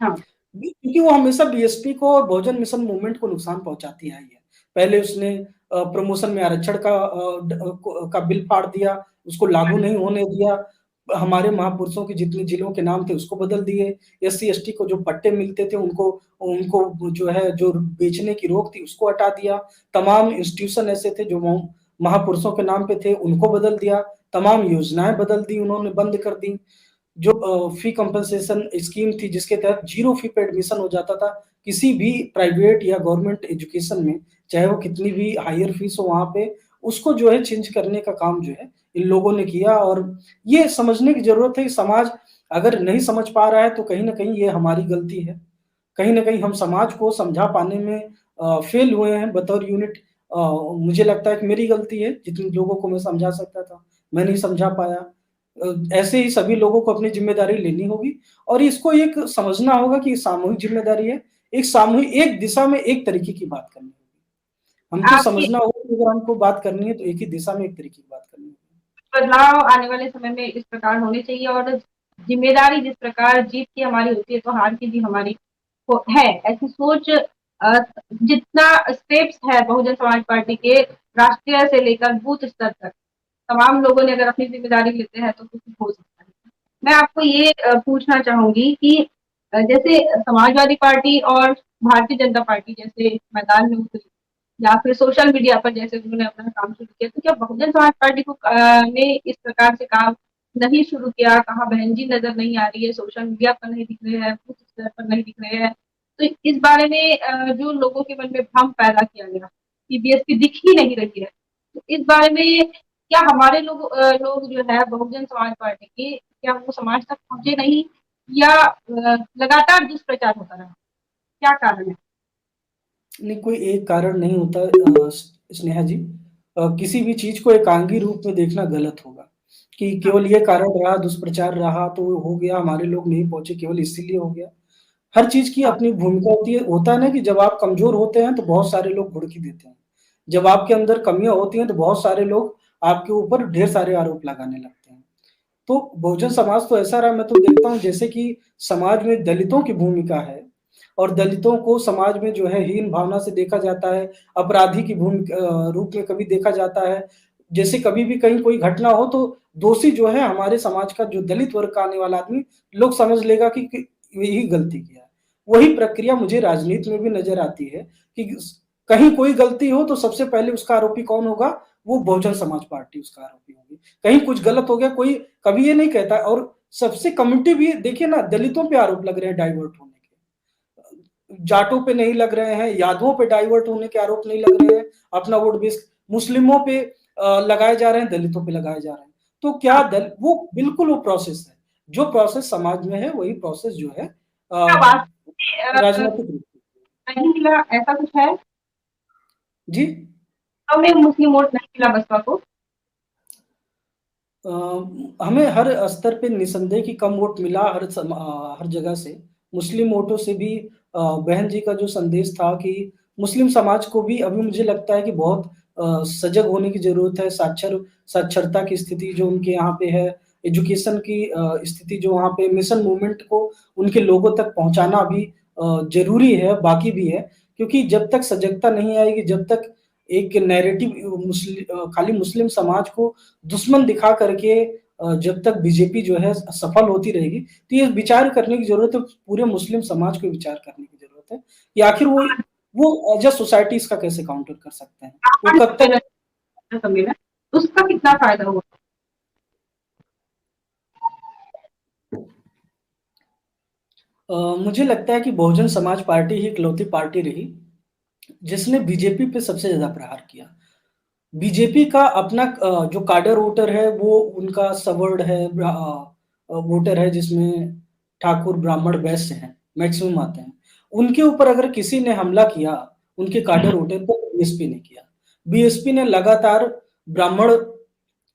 हाँ। क्योंकि वो हमेशा बीएसपी को और बहुजन मिशन मूवमेंट को नुकसान पहुँचाती आई है। पहले उसने प्रमोशन में आरक्षण का बिल फाड़ दिया, उसको लागू नहीं होने दिया। हमारे महापुरुषों के जितने जिलों के नाम थे उसको बदल दिए। एससी-एसटी को जो पट्टे मिलते थे उनको उनको जो है जो बेचने की रोक थी उसको हटा दिया। तमाम इंस्टीट्यूशन ऐसे थे जो महापुरुषों के नाम पे थे उनको बदल दिया। तमाम योजनाएँ बदल दी उन्होंने, बंद कर दी। जो फी कंपनसेशन स्कीम थी जिसके तहत ज़ीरो फी पे एडमिशन हो जाता था, किसी भी प्राइवेट या गवर्नमेंट एजुकेशन में, चाहे वो कितनी भी हायर फीस हो वहाँ पे, उसको जो है चेंज करने का काम जो है, इन लोगों ने किया और ये समझने की ज़रूरत है कि समाज अगर नहीं समझ पा रहा है तो कहीं न कहीं ये हमारी गलती है। कहीं न कहीं हम समाज को समझा पाने में फेल हुए हैं बतौर यूनिट। मुझे लगता है कि मेरी गलती है, जितने लोगों को मैं समझा सकता था, मैं नहीं समझा पाया। ऐसे ही सभी लोगों को अपनी ज़िम्मेदारी लेनी होगी और इसको एक समझना होगा कि सामूहिक ज़िम्मेदारी है। एक दिशा में एक तरीके की बात करनी होगी। हमको आपकी समझना होगा कि अगर हमको बात करनी है तो एक ही दिशा में एक तरीके की बात करनी होगी। बदलाव आने वाले समय में इस प्रकार होने चाहिए और ज़िम्मेदारी जिस प्रकार जीत की हमारी होती है, तो हार की भी हमारी हो है। ऐसी सोच जितना स्टेप्स है बहुजन समाज पार्टी के राष्ट्रीय से लेकर बूथ स्तर तक, तमाम लोगों ने अगर अपनी ज़िम्मेदारी लेते हैं तो कुछ हो सकता है। मैं आपको ये पूछना चाहूँगी कि जैसे समाजवादी पार्टी और भारतीय जनता पार्टी जैसे मैदान में उतरी, या फिर सोशल मीडिया पर जैसे उन्होंने अपना काम शुरू किया, तो क्या बहुजन समाज पार्टी को ने इस प्रकार से काम नहीं शुरू किया? कहाँ बहन जी नज़र नहीं आ रही है, सोशल मीडिया पर नहीं दिख रहे हैं, बूथ स्तर पर नहीं दिख रहे हैं। तो इस बारे में जो लोगों के मन में भ्रम पैदा किया गया कि बीएसपी दिख ही नहीं रही है, तो इस बारे में क्या हमारे लोग जो है बहुजन समाज पार्टी के, क्या वो समाज तक पहुँचे नहीं, या लगातार दुष्प्रचार होता रहा? क्या कारण है? नहीं, कोई एक कारण नहीं होता स्नेहा जी। किसी भी चीज़ को एकांगी रूप में देखना गलत होगा, कि हाँ, केवल ये कारण रहा, दुष्प्रचार रहा तो हो गया, हमारे लोग नहीं पहुँचे केवल इसीलिए हो गया। हर चीज़ की हाँ, अपनी भूमिका होती है। होता है ना कि जब आप कमज़ोर होते हैं तो बहुत सारे लोग भुड़की देते हैं। जब आपके अंदर कमियाँ होती हैं तो बहुत सारे लोग आपके ऊपर ढेर सारे आरोप लगाने लगते हैं। तो बहुजन समाज तो ऐसा रहा, मैं तो देखता हूँ जैसे कि समाज में दलितों की भूमिका है और दलितों को समाज में जो है हीन भावना से देखा जाता है, अपराधी की रूप में कभी देखा जाता है। जैसे कभी भी कहीं कोई घटना हो तो दोषी जो है हमारे समाज का जो दलित वर्ग का आने वाला आदमी लोग समझ लेगा कि यही गलती किया है। वही प्रक्रिया मुझे राजनीति में भी नज़र आती है कि कहीं कोई गलती हो तो सबसे पहले उसका आरोपी कौन होगा? वो बहुजन समाज पार्टी उसका आरोपी होगी। कहीं कुछ गलत हो गया, कोई कभी ये नहीं कहता। और सबसे कम्युनिटी भी देखिए ना, दलितों पे आरोप लग रहे हैं डाइवर्ट होने के। जाटों पे नहीं लग रहे हैं, यादवों पे डाइवर्ट होने के आरोप नहीं लग रहे हैं, अपना वोट बेस मुस्लिमों पे लगाए जा रहे हैं, दलितों पे लगाए जा रहे हैं। तो क्या हाँ। दल वो बिल्कुल वो प्रोसेस है। जो प्रोसेस समाज में है वही प्रोसेस जो है क्या वास्तव में राजनीतिक रूप से। नहीं मिला, ऐसा कुछ है? जी? वास्तव में मुस्लिम वोट नहीं मिला बसपा को? अ, हमें हर स्तर पे निसंदेह कि कम वोट मिला हर जगह से। मुस्लिम वोटों से भी बहन जी का जो संदेश था कि मुस्लिम समाज को भी अभी मुझे लगता है कि बहुत सजग होने की ज़रूरत है। साक्षरता की स्थिति जो उनके यहाँ पे है, एजुकेशन की स्थिति जो वहाँ पे मिशन मूवमेंट को उनके लोगों तक पहुँचाना भी ज़रूरी है, बाकी भी है। क्योंकि जब तक सजगता नहीं आएगी, जब तक एक नैरेटिव खाली मुस्लिम समाज को दुश्मन दिखा करके जब तक बीजेपी जो है सफल होती रहेगी, तो ये विचार करने की ज़रूरत है, पूरे मुस्लिम समाज को विचार करने की ज़रूरत है कि आखिर वो एज़ अ सोसाइटी इसका कैसे काउंटर कर सकते हैं? वो आह्वान कब तक सम्मेलन, उसका कितना फायदा हुआ? मुझे लगता है कि बहुजन समाज पार्टी ही इकलौती पार्टी रही, जिसने बीजेपी पे सबसे ज़्यादा प्रहार किया। बीजेपी का अपना जो काडर वोटर है वो उनका सवर्ण है, वोटर है जिसमें ठाकुर, ब्राह्मण, वैश्य हैं, मैक्सिमम आते हैं। उनके ऊपर अगर किसी ने हमला किया, उनके काडर वोटर पर, तो बीएसपी ने किया। बीएसपी ने लगातार ब्राह्मण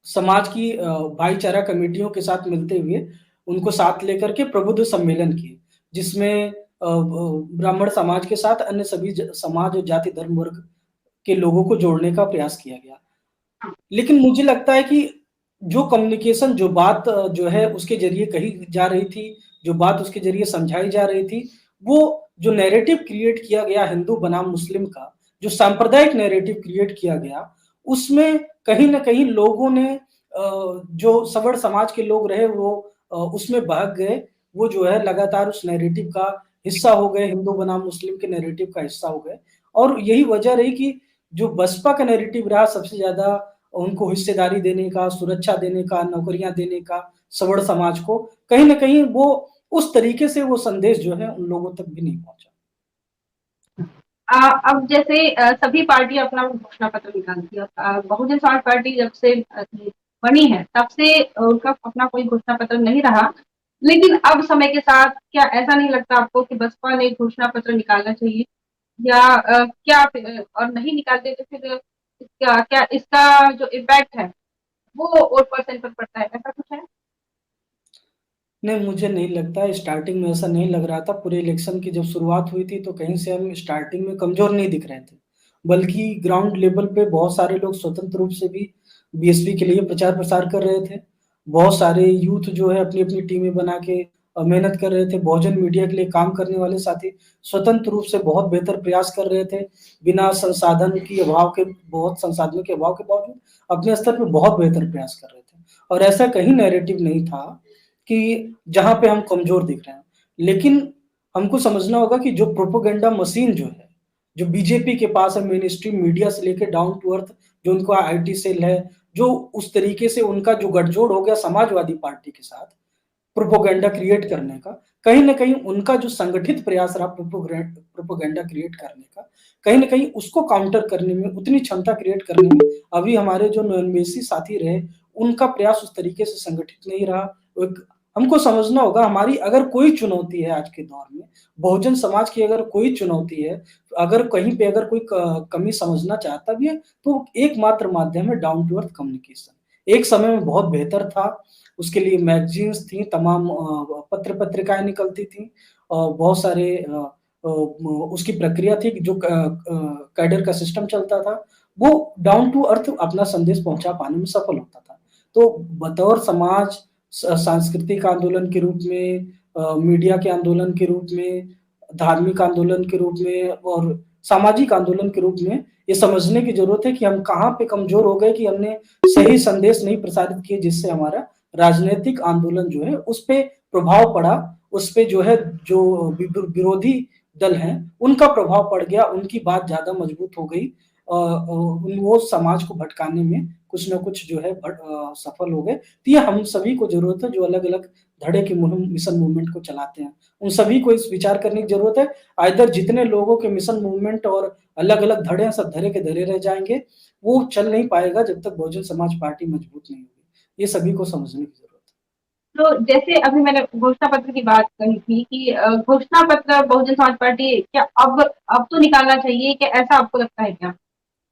समाज की भाईचारा कमेटियों के साथ मिलते हुए उनको साथ लेकर के प्रबुद्ध सम्मेलन किए, जिसमें ब्राह्मण समाज के साथ अन्य सभी समाज और जाति धर्म वर्ग के लोगों को जोड़ने का प्रयास किया गया। लेकिन मुझे लगता है कि जो कम्युनिकेशन, जो बात जो है उसके ज़रिए कही जा रही थी, जो बात उसके ज़रिए समझाई जा रही थी, वो जो नैरेटिव क्रिएट किया गया हिंदू बनाम मुस्लिम का, जो सांप्रदायिक नैरेटिव क्रिएट किया गया, उसमें कहीं न कहीं लोगों ने जो सवर्ण समाज के लोग रहे वो उसमें बहक गए। वो जो है लगातार उस नैरेटिव का हिस्सा हो गए, हिंदू बनाम मुस्लिम के नैरेटिव का हिस्सा हो गए। और यही वजह रही कि जो बसपा का नैरेटिव रहा सबसे ज़्यादा उनको हिस्सेदारी देने का, सुरक्षा देने का, नौकरियाँ देने का सवर्ण समाज को, कहीं न कहीं वो उस तरीके से वो संदेश जो है उन लोगों तक भी नहीं पहुँचा। अब जैसे सभी पार्टी अपना घोषणा पत्र निकालती है। बहुजन समाज पार्टी जब से बनी है तब से उनका अपना कोई घोषणा पत्र नहीं रहा। लेकिन अब समय के साथ क्या ऐसा नहीं लगता आपको कि बसपा ने घोषणा पत्र निकालना चाहिए, या क्या और नहीं निकालते तो फिर इसका क्या, इसका जो इम्पैक्ट है वो वोट परसेंट पर पड़ता है, ऐसा कुछ है? नहीं, मुझे नहीं लगता, स्टार्टिंग में ऐसा नहीं लग रहा था। पूरे इलेक्शन की जब शुरुआत हुई थी तो कहीं से हम स्टार्टिंग में कमज़ोर नहीं दिख रहे थे। बल्कि ग्राउंड लेवल पे बहुत सारे लोग स्वतंत्र रूप से भी बीएसपी के लिए प्रचार-प्रसार कर रहे थे। बहुत सारे यूथ जो है अपनी-अपनी टीमें बना के मेहनत कर रहे थे। बहुजन मीडिया के लिए काम करने वाले साथी स्वतंत्र रूप से बहुत बेहतर प्रयास कर रहे थे। बिना संसाधन की अभाव के, बहुत संसाधनों के अभाव के बावजूद अपने स्तर पे बहुत बेहतर प्रयास कर रहे थे। और ऐसा कहीं नैरेटिव नहीं था कि जहाँ पे हम कमज़ोर दिख रहे हैं। लेकिन हमको समझना होगा कि जो प्रोपेगेंडा मशीन जो है, जो बीजेपी के पास है मेन स्ट्रीम मीडिया से लेके डाउन टू अर्थ जो उनका आईटी सेल है, जो उस तरीके से उनका जो गठजोड़ हो गया समाजवादी पार्टी के साथ, प्रोपेगेंडा क्रिएट करने का, कहीं न कहीं उनका जो संगठित प्रयास रहा प्रोपेगेंडा क्रिएट करने का, कहीं न कहीं उसको काउंटर करने में, उतनी क्षमता क्रिएट करने में अभी हमारे जो नोएम्बेसी साथी रहे, उनका प्रयास उस तरीके से संगठित नहीं रहा। एक हमको समझना होगा हमारी अगर कोई चुनौती है आज के दौर में, बहुजन समाज की अगर कोई चुनौती है, अगर कहीं पे अगर कोई क कमी समझना चाहता भी है, तो एकमात्र माध्यम है डाउन टू अर्थ कम्युनिकेशन। एक समय में बहुत बेहतर था, उसके लिए मैगज़ीन्स थी, तमाम पत्र-पत्रिकाएँ निकलती थीं और बहुत सारे उसकी प्रक्रिया थी कि जो कैडर का सिस्टम चलता था, वो डाउन टू अर्थ अपना संदेश पहुँचा पाने में सफल होता था। तो बतौर समाज सांस्कृतिक आंदोलन के रूप में मीडिया के आंदोलन के रूप में, धार्मिक आंदोलन के रूप में और सामाजिक आंदोलन के रूप में ये समझने की ज़रूरत है कि हम कहाँ पे कमज़ोर हो गए कि हमने सही संदेश नहीं प्रसारित किए जिससे हमारा राजनैतिक आंदोलन जो है उस पे प्रभाव पड़ा, उस पे जो है जो विरोधी दल हैं, उनका प्रभाव पड़ गया, उनकी बात ज़्यादा मजबूत हो गई वो समाज को भटकाने में कुछ न कुछ जो है सफल हो गए। तो ये हम सभी को ज़रूरत है जो अलग-अलग धड़े की मुहिम मिशन मूवमेंट को चलाते हैं। उन सभी को इस विचार करने की ज़रूरत है, आइदर जितने लोगों के मिशन मूवमेंट और अलग-अलग धड़े हैं, सब धरे के धरे रह जाएँगे, वो चल नहीं पाएगा जब तक बहुजन समाज पार्टी मजबूत नहीं होगी। ये सभी को समझने की ज़रूरत है। तो जैसे अभी मैंने घोषणा पत्र की बात कही थी कि घोषणा पत्र बहुजन समाज पार्टी क्या अब तो निकालना चाहिए, क्या ऐसा आपको लगता है क्या?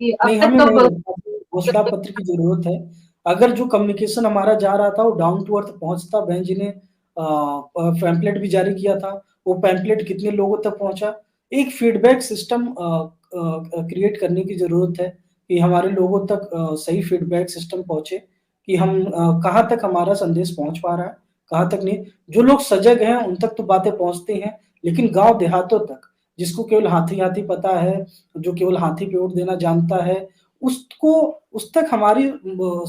कि अब नहीं, तक हमें तो नहीं लगता कि घोषणा पत्र की ज़रूरत है। अगर जो कम्युनिकेशन हमारा जा रहा था, वो डाउन टू अर्थ पहुँचता, बहन जी ने पैम्फलेट भी जारी किया था, वो पैम्फलेट कितने लोगों तक पहुँचा? एक फीडबैक सिस्टम क्रिएट करने की ज़रूरत है कि हमारे लोगों तक सही फीडबैक सिस्टम पहुँचे कि हम कहाँ तक हमारा संदेश पहुँच पा रहा है, कहाँ तक नहीं। जो लोग सजग हैं, उन तक तो बातें पहुँचती हैं, लेकिन गाँव देहातों तक, जिसको केवल हाथी-हाथी पता है, जो केवल हाथी पे वोट देना जानता है, उसको उस तक हमारी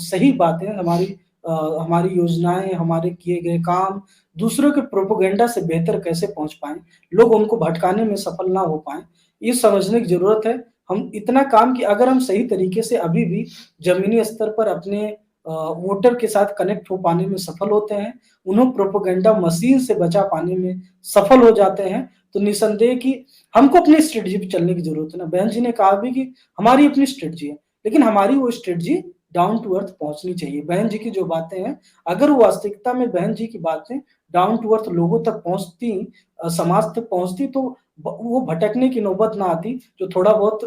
सही बातें, हमारी योजनाएँ, हमारे किए गए काम, दूसरों के प्रोपेगेंडा से बेहतर कैसे पहुँच पाएँ, लोग उनको भटकाने में सफल ना हो पाएँ, ये समझने की ज़रूरत है। हम इतना काम कि अगर हम सही तरीके से अभी भी ज़मीनी स्तर पर अपने वोटर के साथ कनेक्ट हो पाने में सफल होते हैं, उन्हें प्रोपेगेंडा मशीन से बचा पाने में सफल हो जाते हैं, तो निसंदेह कि हमको अपनी स्ट्रेटजी पे चलने की ज़रूरत है ना। बहन जी ने कहा भी कि हमारी अपनी स्ट्रेटजी है, लेकिन हमारी वो स्ट्रेटजी डाउन टू अर्थ पहुँचनी चाहिए। बहन जी की जो बातें हैं, अगर वो वास्तविकता में बहन जी की बातें डाउन टू अर्थ लोगों तक पहुँचती समाज तक पहुँचती तो वो भटकने की नौबत ना आती, जो थोड़ा बहुत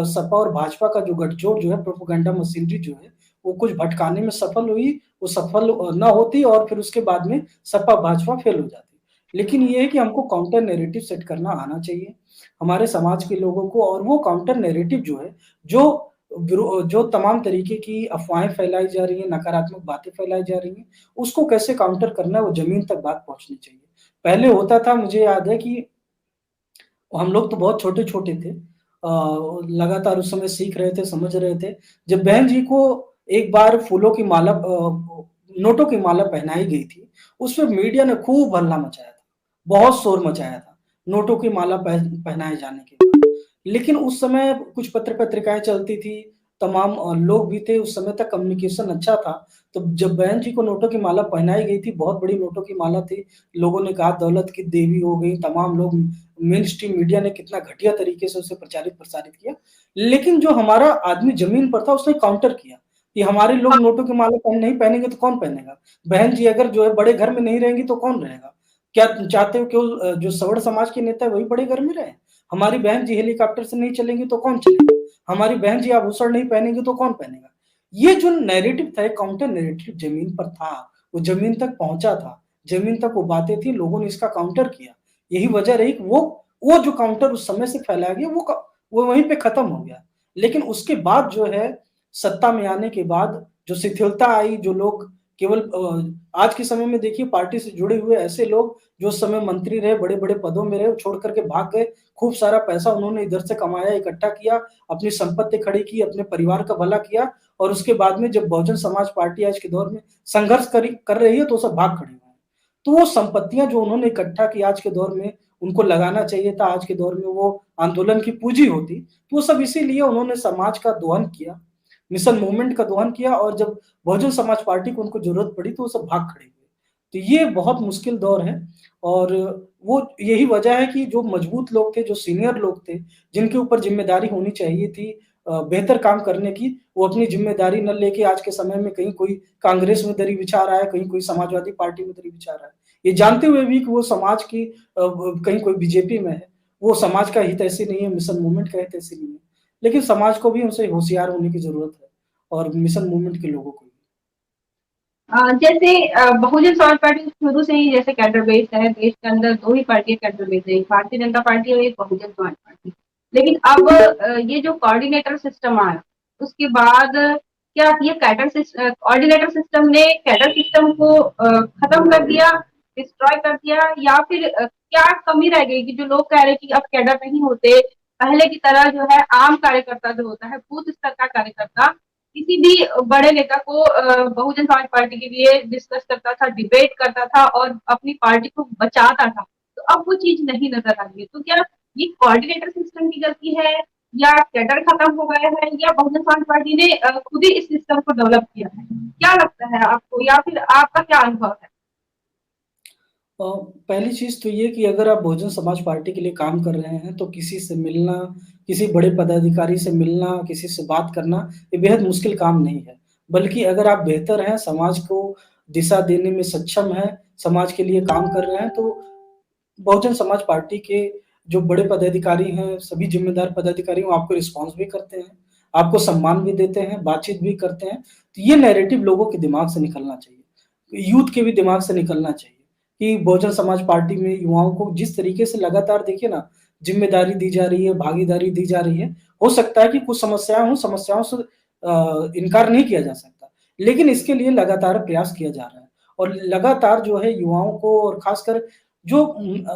सपा और भाजपा का जो गठजोड़ जो है प्रोपेगेंडा मशीनरी जो है, वो कुछ भटकाने में सफल हुई, वो सफल ना होती और फिर उसके बाद में सपा-भाजपा फेल हो जाती। लेकिन ये है कि हमको काउंटर नैरेटिव सेट करना आना चाहिए, हमारे समाज के लोगों को और वो काउंटर नैरेटिव जो है, जो तमाम तरीके की अफ़वाहें फैलाई जा रही हैं, नकारात्मक बातें फैलाई जा रही हैं, उसको कैसे काउंटर करना है, वो ज़मीन तक बात पहुँचनी चाहिए। पहले होता था मुझे याद है कि हम लोग तो बहुत छोटे-छोटे थे। लगातार उस समय सीख रहे थे, समझ रहे थे। जब बहन जी को एक बार फूलों की माला नोटों की माला पहनाई गई थी, उसपे मीडिया ने खूब हल्ला मचाया था, बहुत शोर मचाया था, नोटों की माला पहनाए जाने के बाद। लेकिन उस समय कुछ पत्र-पत्रिकाएँ चलती थी, तमाम लोग भी थे, उस समय तक कम्युनिकेशन अच्छा था। तो जब बहन जी को नोटों की माला पहनाई गई थी, बहुत बड़ी नोटों की माला थी, लोगों ने कहा दौलत की देवी हो गई, तमाम लोग मेन स्ट्रीम मीडिया ने कितना घटिया तरीके से उसे प्रचारित-प्रसारित किया। लेकिन जो हमारा आदमी ज़मीन पर था उसने काउंटर किया, कि हमारे लोग नोटों की माला नहीं पहनेंगे तो कौन पहनेगा? बहन जी अगर जो है बड़े घर में नहीं रहेंगी तो कौन रहेगा? क्या तुम चाहते हो केवल जो सवर्ण समाज के नेता है वही बड़े घर में रहें? हमारी बहन जी हेलीकॉप्टर से नहीं चलेंगी तो कौन चलेगा? हमारी बहन जी आभूषण नहीं पहनेंगी तो कौन पहनेगा? ये जो नैरेटिव था, काउंटर नैरेटिव ज़मीन पर था, वो ज़मीन तक पहुँचा था, ज़मीन तक वो बातें थी, लोगों ने इसका काउंटर किया। यही वजह रही कि वो जो काउंटर उस समय से फैलाया गया वो वहीं पे खत्म हो गया। लेकिन उसके बाद जो है सत्ता में आने के बाद जो शिथिलता आई, जो लोग केवल आज के समय में देखिए पार्टी से जुड़े हुए ऐसे लोग जो उस समय मंत्री रहे, बड़े-बड़े पदों में रहे, वो छोड़ कर के भाग गए। खूब सारा पैसा उन्होंने इधर से कमाया, इकट्ठा किया, अपनी संपत्ति खड़ी की, अपने परिवार का भला किया और उसके बाद में जब बहुजन समाज पार्टी आज के दौर में संघर्ष कर रही है तो सब भाग खड़े हुए हैं। तो वो संपत्तियाँ जो उन्होंने इकट्ठा की आज के दौर में उनको लगाना चाहिए था, आज के दौर में वो आंदोलन की पूँजी होती। तो वो सब इसीलिए उन्होंने समाज का दोहन किया, मिशन मूवमेंट का दोहन किया और जब बहुजन समाज पार्टी को उनको ज़रूरत पड़ी तो वो सब भाग खड़े हुए। तो ये बहुत मुश्किल दौर है और वो यही वजह है कि जो मजबूत लोग थे, जो सीनियर लोग थे, जिनके ऊपर ज़िम्मेदारी होनी चाहिए थी बेहतर काम करने की, वो अपनी ज़िम्मेदारी न लेके आज के समय में कहीं कोई कांग्रेस में दरी बिछा रहा है, कहीं कोई समाजवादी पार्टी में दरी बिछा रहा है। ये जानते हुए भी कि वो समाज की कहीं कोई बीजेपी में है, वो समाज का हित ऐसे नहीं है, मिशन मूवमेंट का हित ऐसे नहीं है। लेकिन समाज को भी उनसे होशियार होने की ज़रूरत है और मिशन मूवमेंट के लोगों को भी। जैसे बहुजन समाज पार्टी शुरू से ही जैसे कैडर बेस्ड है, देश के अंदर 2 ही पार्टियाँ कैडर बेस्ड है, एक भारतीय जनता पार्टी और एक बहुजन समाज पार्टी। लेकिन अब ये जो कोऑर्डिनेटर सिस्टम आया, उसके बाद क्या ये कोऑर्डिनेटर सिस्टम ने कैडर सिस्टम को खत्म कर दिया, डिस्ट्रॉय कर दिया या फिर क्या कमी रह गई कि जो लोग कह रहे हैं कि अब कैडर नहीं होते, पहले की तरह जो है आम कार्यकर्ता जो होता है, बूथ स्तर का कार्यकर्ता किसी भी बड़े नेता को बहुजन समाज पार्टी के लिए डिस्कस करता था, डिबेट करता था और अपनी पार्टी को बचाता था। तो अब वो चीज़ नहीं नज़र आ रही है। तो क्या ये कोऑर्डिनेटर सिस्टम की गलती है या कैडर खत्म हो गया है या बहुजन समाज पार्टी ने खुद ही इस सिस्टम को डेवलप किया है? क्या लगता है आपको या फिर आपका क्या अनुभव है? अ, पहली चीज़ तो ये कि अगर आप बहुजन समाज पार्टी के लिए काम कर रहे हैं, तो किसी से मिलना, किसी बड़े पदाधिकारी से मिलना, किसी से बात करना, ये बेहद मुश्किल काम नहीं है। बल्कि अगर आप बेहतर हैं, समाज को दिशा देने में सक्षम हैं, समाज के लिए काम कर रहे हैं, तो बहुजन समाज पार्टी के जो बड़े पदाधिकारी हैं, सभी ज़िम्मेदार पदाधिकारी वो आपको रिस्पॉन्स भी करते हैं, आपको सम्मान भी देते हैं, बातचीत भी करते हैं। तो ये नैरेटिव लोगों के दिमाग से निकलना चाहिए, यूथ के भी दिमाग से निकलना चाहिए कि बहुजन समाज पार्टी में युवाओं को जिस तरीके से लगातार देखिए ना, ज़िम्मेदारी दी जा रही है, भागीदारी दी जा रही है। हो सकता है कि कुछ समस्याएँ हों, समस्याओं से इनकार नहीं किया जा सकता, लेकिन इसके लिए लगातार प्रयास किया जा रहा है और लगातार जो है युवाओं को और खासकर जो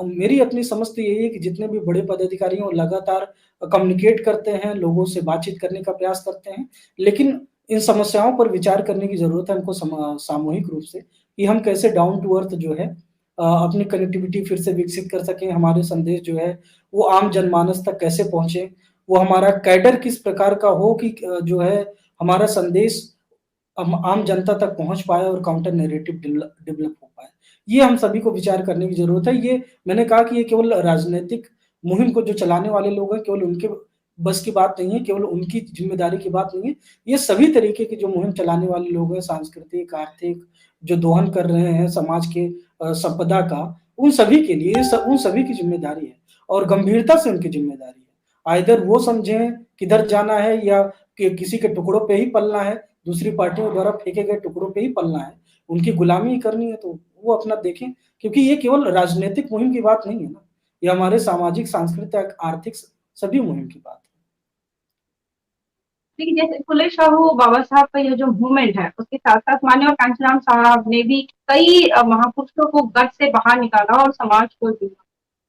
मेरी अपनी समझ तो यही है कि जितने भी बड़े पदाधिकारी हैं, वो लगातार कम्युनिकेट करते हैं, लोगों से बातचीत करने का प्रयास करते हैं। लेकिन इन समस्याओं पर विचार करने की ज़रूरत है हमको सामूहिक रूप से कि हम कैसे डाउन टू अर्थ जो है अपनी कनेक्टिविटी फिर से विकसित कर सकें, हमारे संदेश जो है वो आम जनमानस तक कैसे पहुँचे, वो हमारा कैडर किस प्रकार का हो कि जो है हमारा संदेश आम जनता तक पहुँच पाए और काउंटर नैरेटिव डेवलप हो पाए। ये हम सभी को विचार करने की ज़रूरत है। ये मैंने कहा कि ये केवल राजनैतिक मुहिम को जो चलाने वाले लोग हैं, केवल उनके बस की बात नहीं है, केवल उनकी ज़िम्मेदारी की बात नहीं है। ये सभी तरीके की जो मुहिम चलाने वाले लोग हैं, सांस्कृतिक, आर्थिक, जो दोहन कर रहे हैं समाज के संपदा का, उन सभी के लिए उन सभी की ज़िम्मेदारी है और गंभीरता से उनकी ज़िम्मेदारी है। आइदर वो समझें किधर जाना है या कि किसी के टुकड़ों पे ही पलना है, दूसरी पार्टियों द्वारा फेंके गए टुकड़ों पे ही पलना है, उनकी गुलामी ही करनी है तो वो अपना देखें, क्योंकि ये केवल राजनीतिक मुहिम की बात नहीं है ना, ये हमारे सामाजिक, सांस्कृतिक, आर्थिक सभी मुहिम की बात है। देखिए जैसे फुले शाहू बाबा साहब का ये जो मूवमेंट है, उसके साथ-साथ माननीय कांचीराम साहब ने भी कई महापुरुषों को गढ़ से बाहर निकाला और समाज को जोड़ा।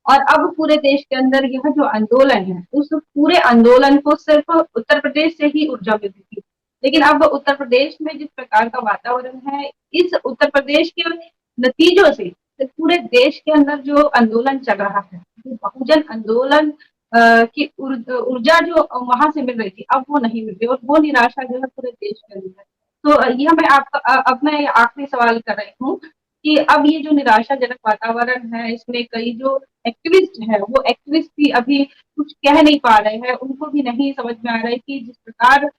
और अब पूरे देश के अंदर यह जो आंदोलन है, उस पूरे आंदोलन को सिर्फ उत्तर प्रदेश से ही ऊर्जा मिलती थी। लेकिन अब उत्तर प्रदेश में जिस प्रकार का वातावरण है, इस उत्तर प्रदेश के नतीजों से पूरे देश के अंदर जो आंदोलन चल रहा है, जो बहुजन आंदोलन की ऊर्जा जो वहां से मिल रही थी, अब वो नहीं मिल रही और वो निराशा जो है पूरे देश के अंदर है। तो यह मैं आपका अब मैं आखिरी सवाल कर रही हूँ कि अब ये जो निराशाजनक वातावरण है, इसमें कई जो एक्टिविस्ट है, वो एक्टिविस्ट भी अभी कुछ कह नहीं पा रहे हैं, उनको भी नहीं समझ में आ रहा है कि जिस प्रकार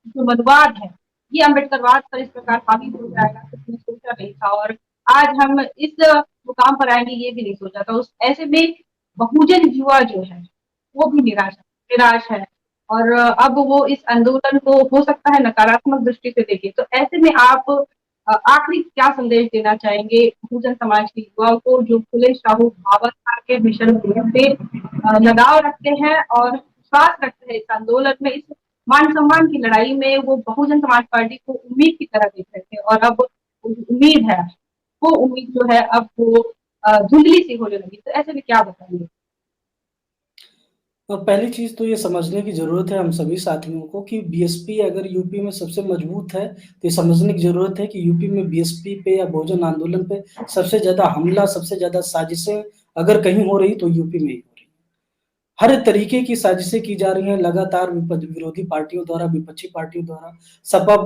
जो मनुवाद है, ये अम्बेडकरवाद पर इस प्रकार हावी हो जाएगा, किसी ने सोचा नहीं था और आज हम इस मुकाम पर आएंगे ये भी नहीं सोचा था। उस ऐसे में बहुजन युवा जो है, वो भी निराश है और अब वो इस आंदोलन को हो सकता है नकारात्मक दृष्टि से देखे। तो ऐसे में आप आखिरी क्या संदेश देना चाहेंगे बहुजन समाज के युवाओं को जो फुले शाहू बाबा साहब के मिशन से लगाव रखते हैं और विश्वास रखते हैं इस आंदोलन में, इस मान सम्मान की लड़ाई में वो बहुजन समाज पार्टी को उम्मीद की तरह देख रहे थे और अब उम्मीद है, वो उम्मीद जो है अब वो धुंधली सी होने लगी। तो ऐसे में क्या बताएंगे? पहली चीज़ तो ये समझने की ज़रूरत है हम सभी साथियों को कि बीएसपी अगर यूपी में सबसे मजबूत है, तो ये समझने की ज़रूरत है कि यूपी में बीएसपी पे या बहुजन आंदोलन पे सबसे ज़्यादा हमला, सबसे ज़्यादा साजिशें अगर कहीं हो रही तो यूपी में ही हो रही है। हर तरीके की साजिशें की जा रही हैं लगातार विरोधी पार्टियों द्वारा, विपक्षी पार्टियों द्वारा। सपा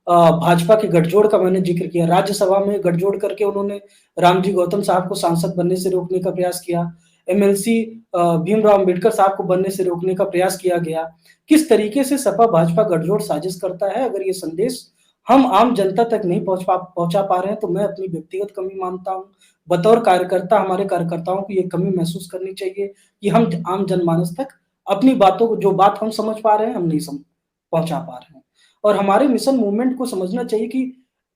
भाजपा के गठजोड़ का मैंने ज़िक्र किया, राज्यसभा में गठजोड़ करके उन्होंने रामजी गौतम साहब को सांसद बनने से रोकने का प्रयास किया। एमएलसी भीमराव अम्बेडकर साहब को बनने से रोकने का प्रयास किया गया। किस तरीके से सपा भाजपा गठजोड़ साजिश करता है, अगर ये संदेश हम आम जनता तक नहीं पहुँचा पा रहे हैं, तो मैं अपनी व्यक्तिगत कमी मानता हूँ। बतौर कार्यकर्ता हमारे कार्यकर्ताओं को ये कमी महसूस करनी चाहिए कि हम आम जनमानस तक अपनी बातों को, जो बात हम समझ पा रहे हैं, हम नहीं पहुँचा पा रहे हैं। और हमारे मिशन मूवमेंट को समझना चाहिए कि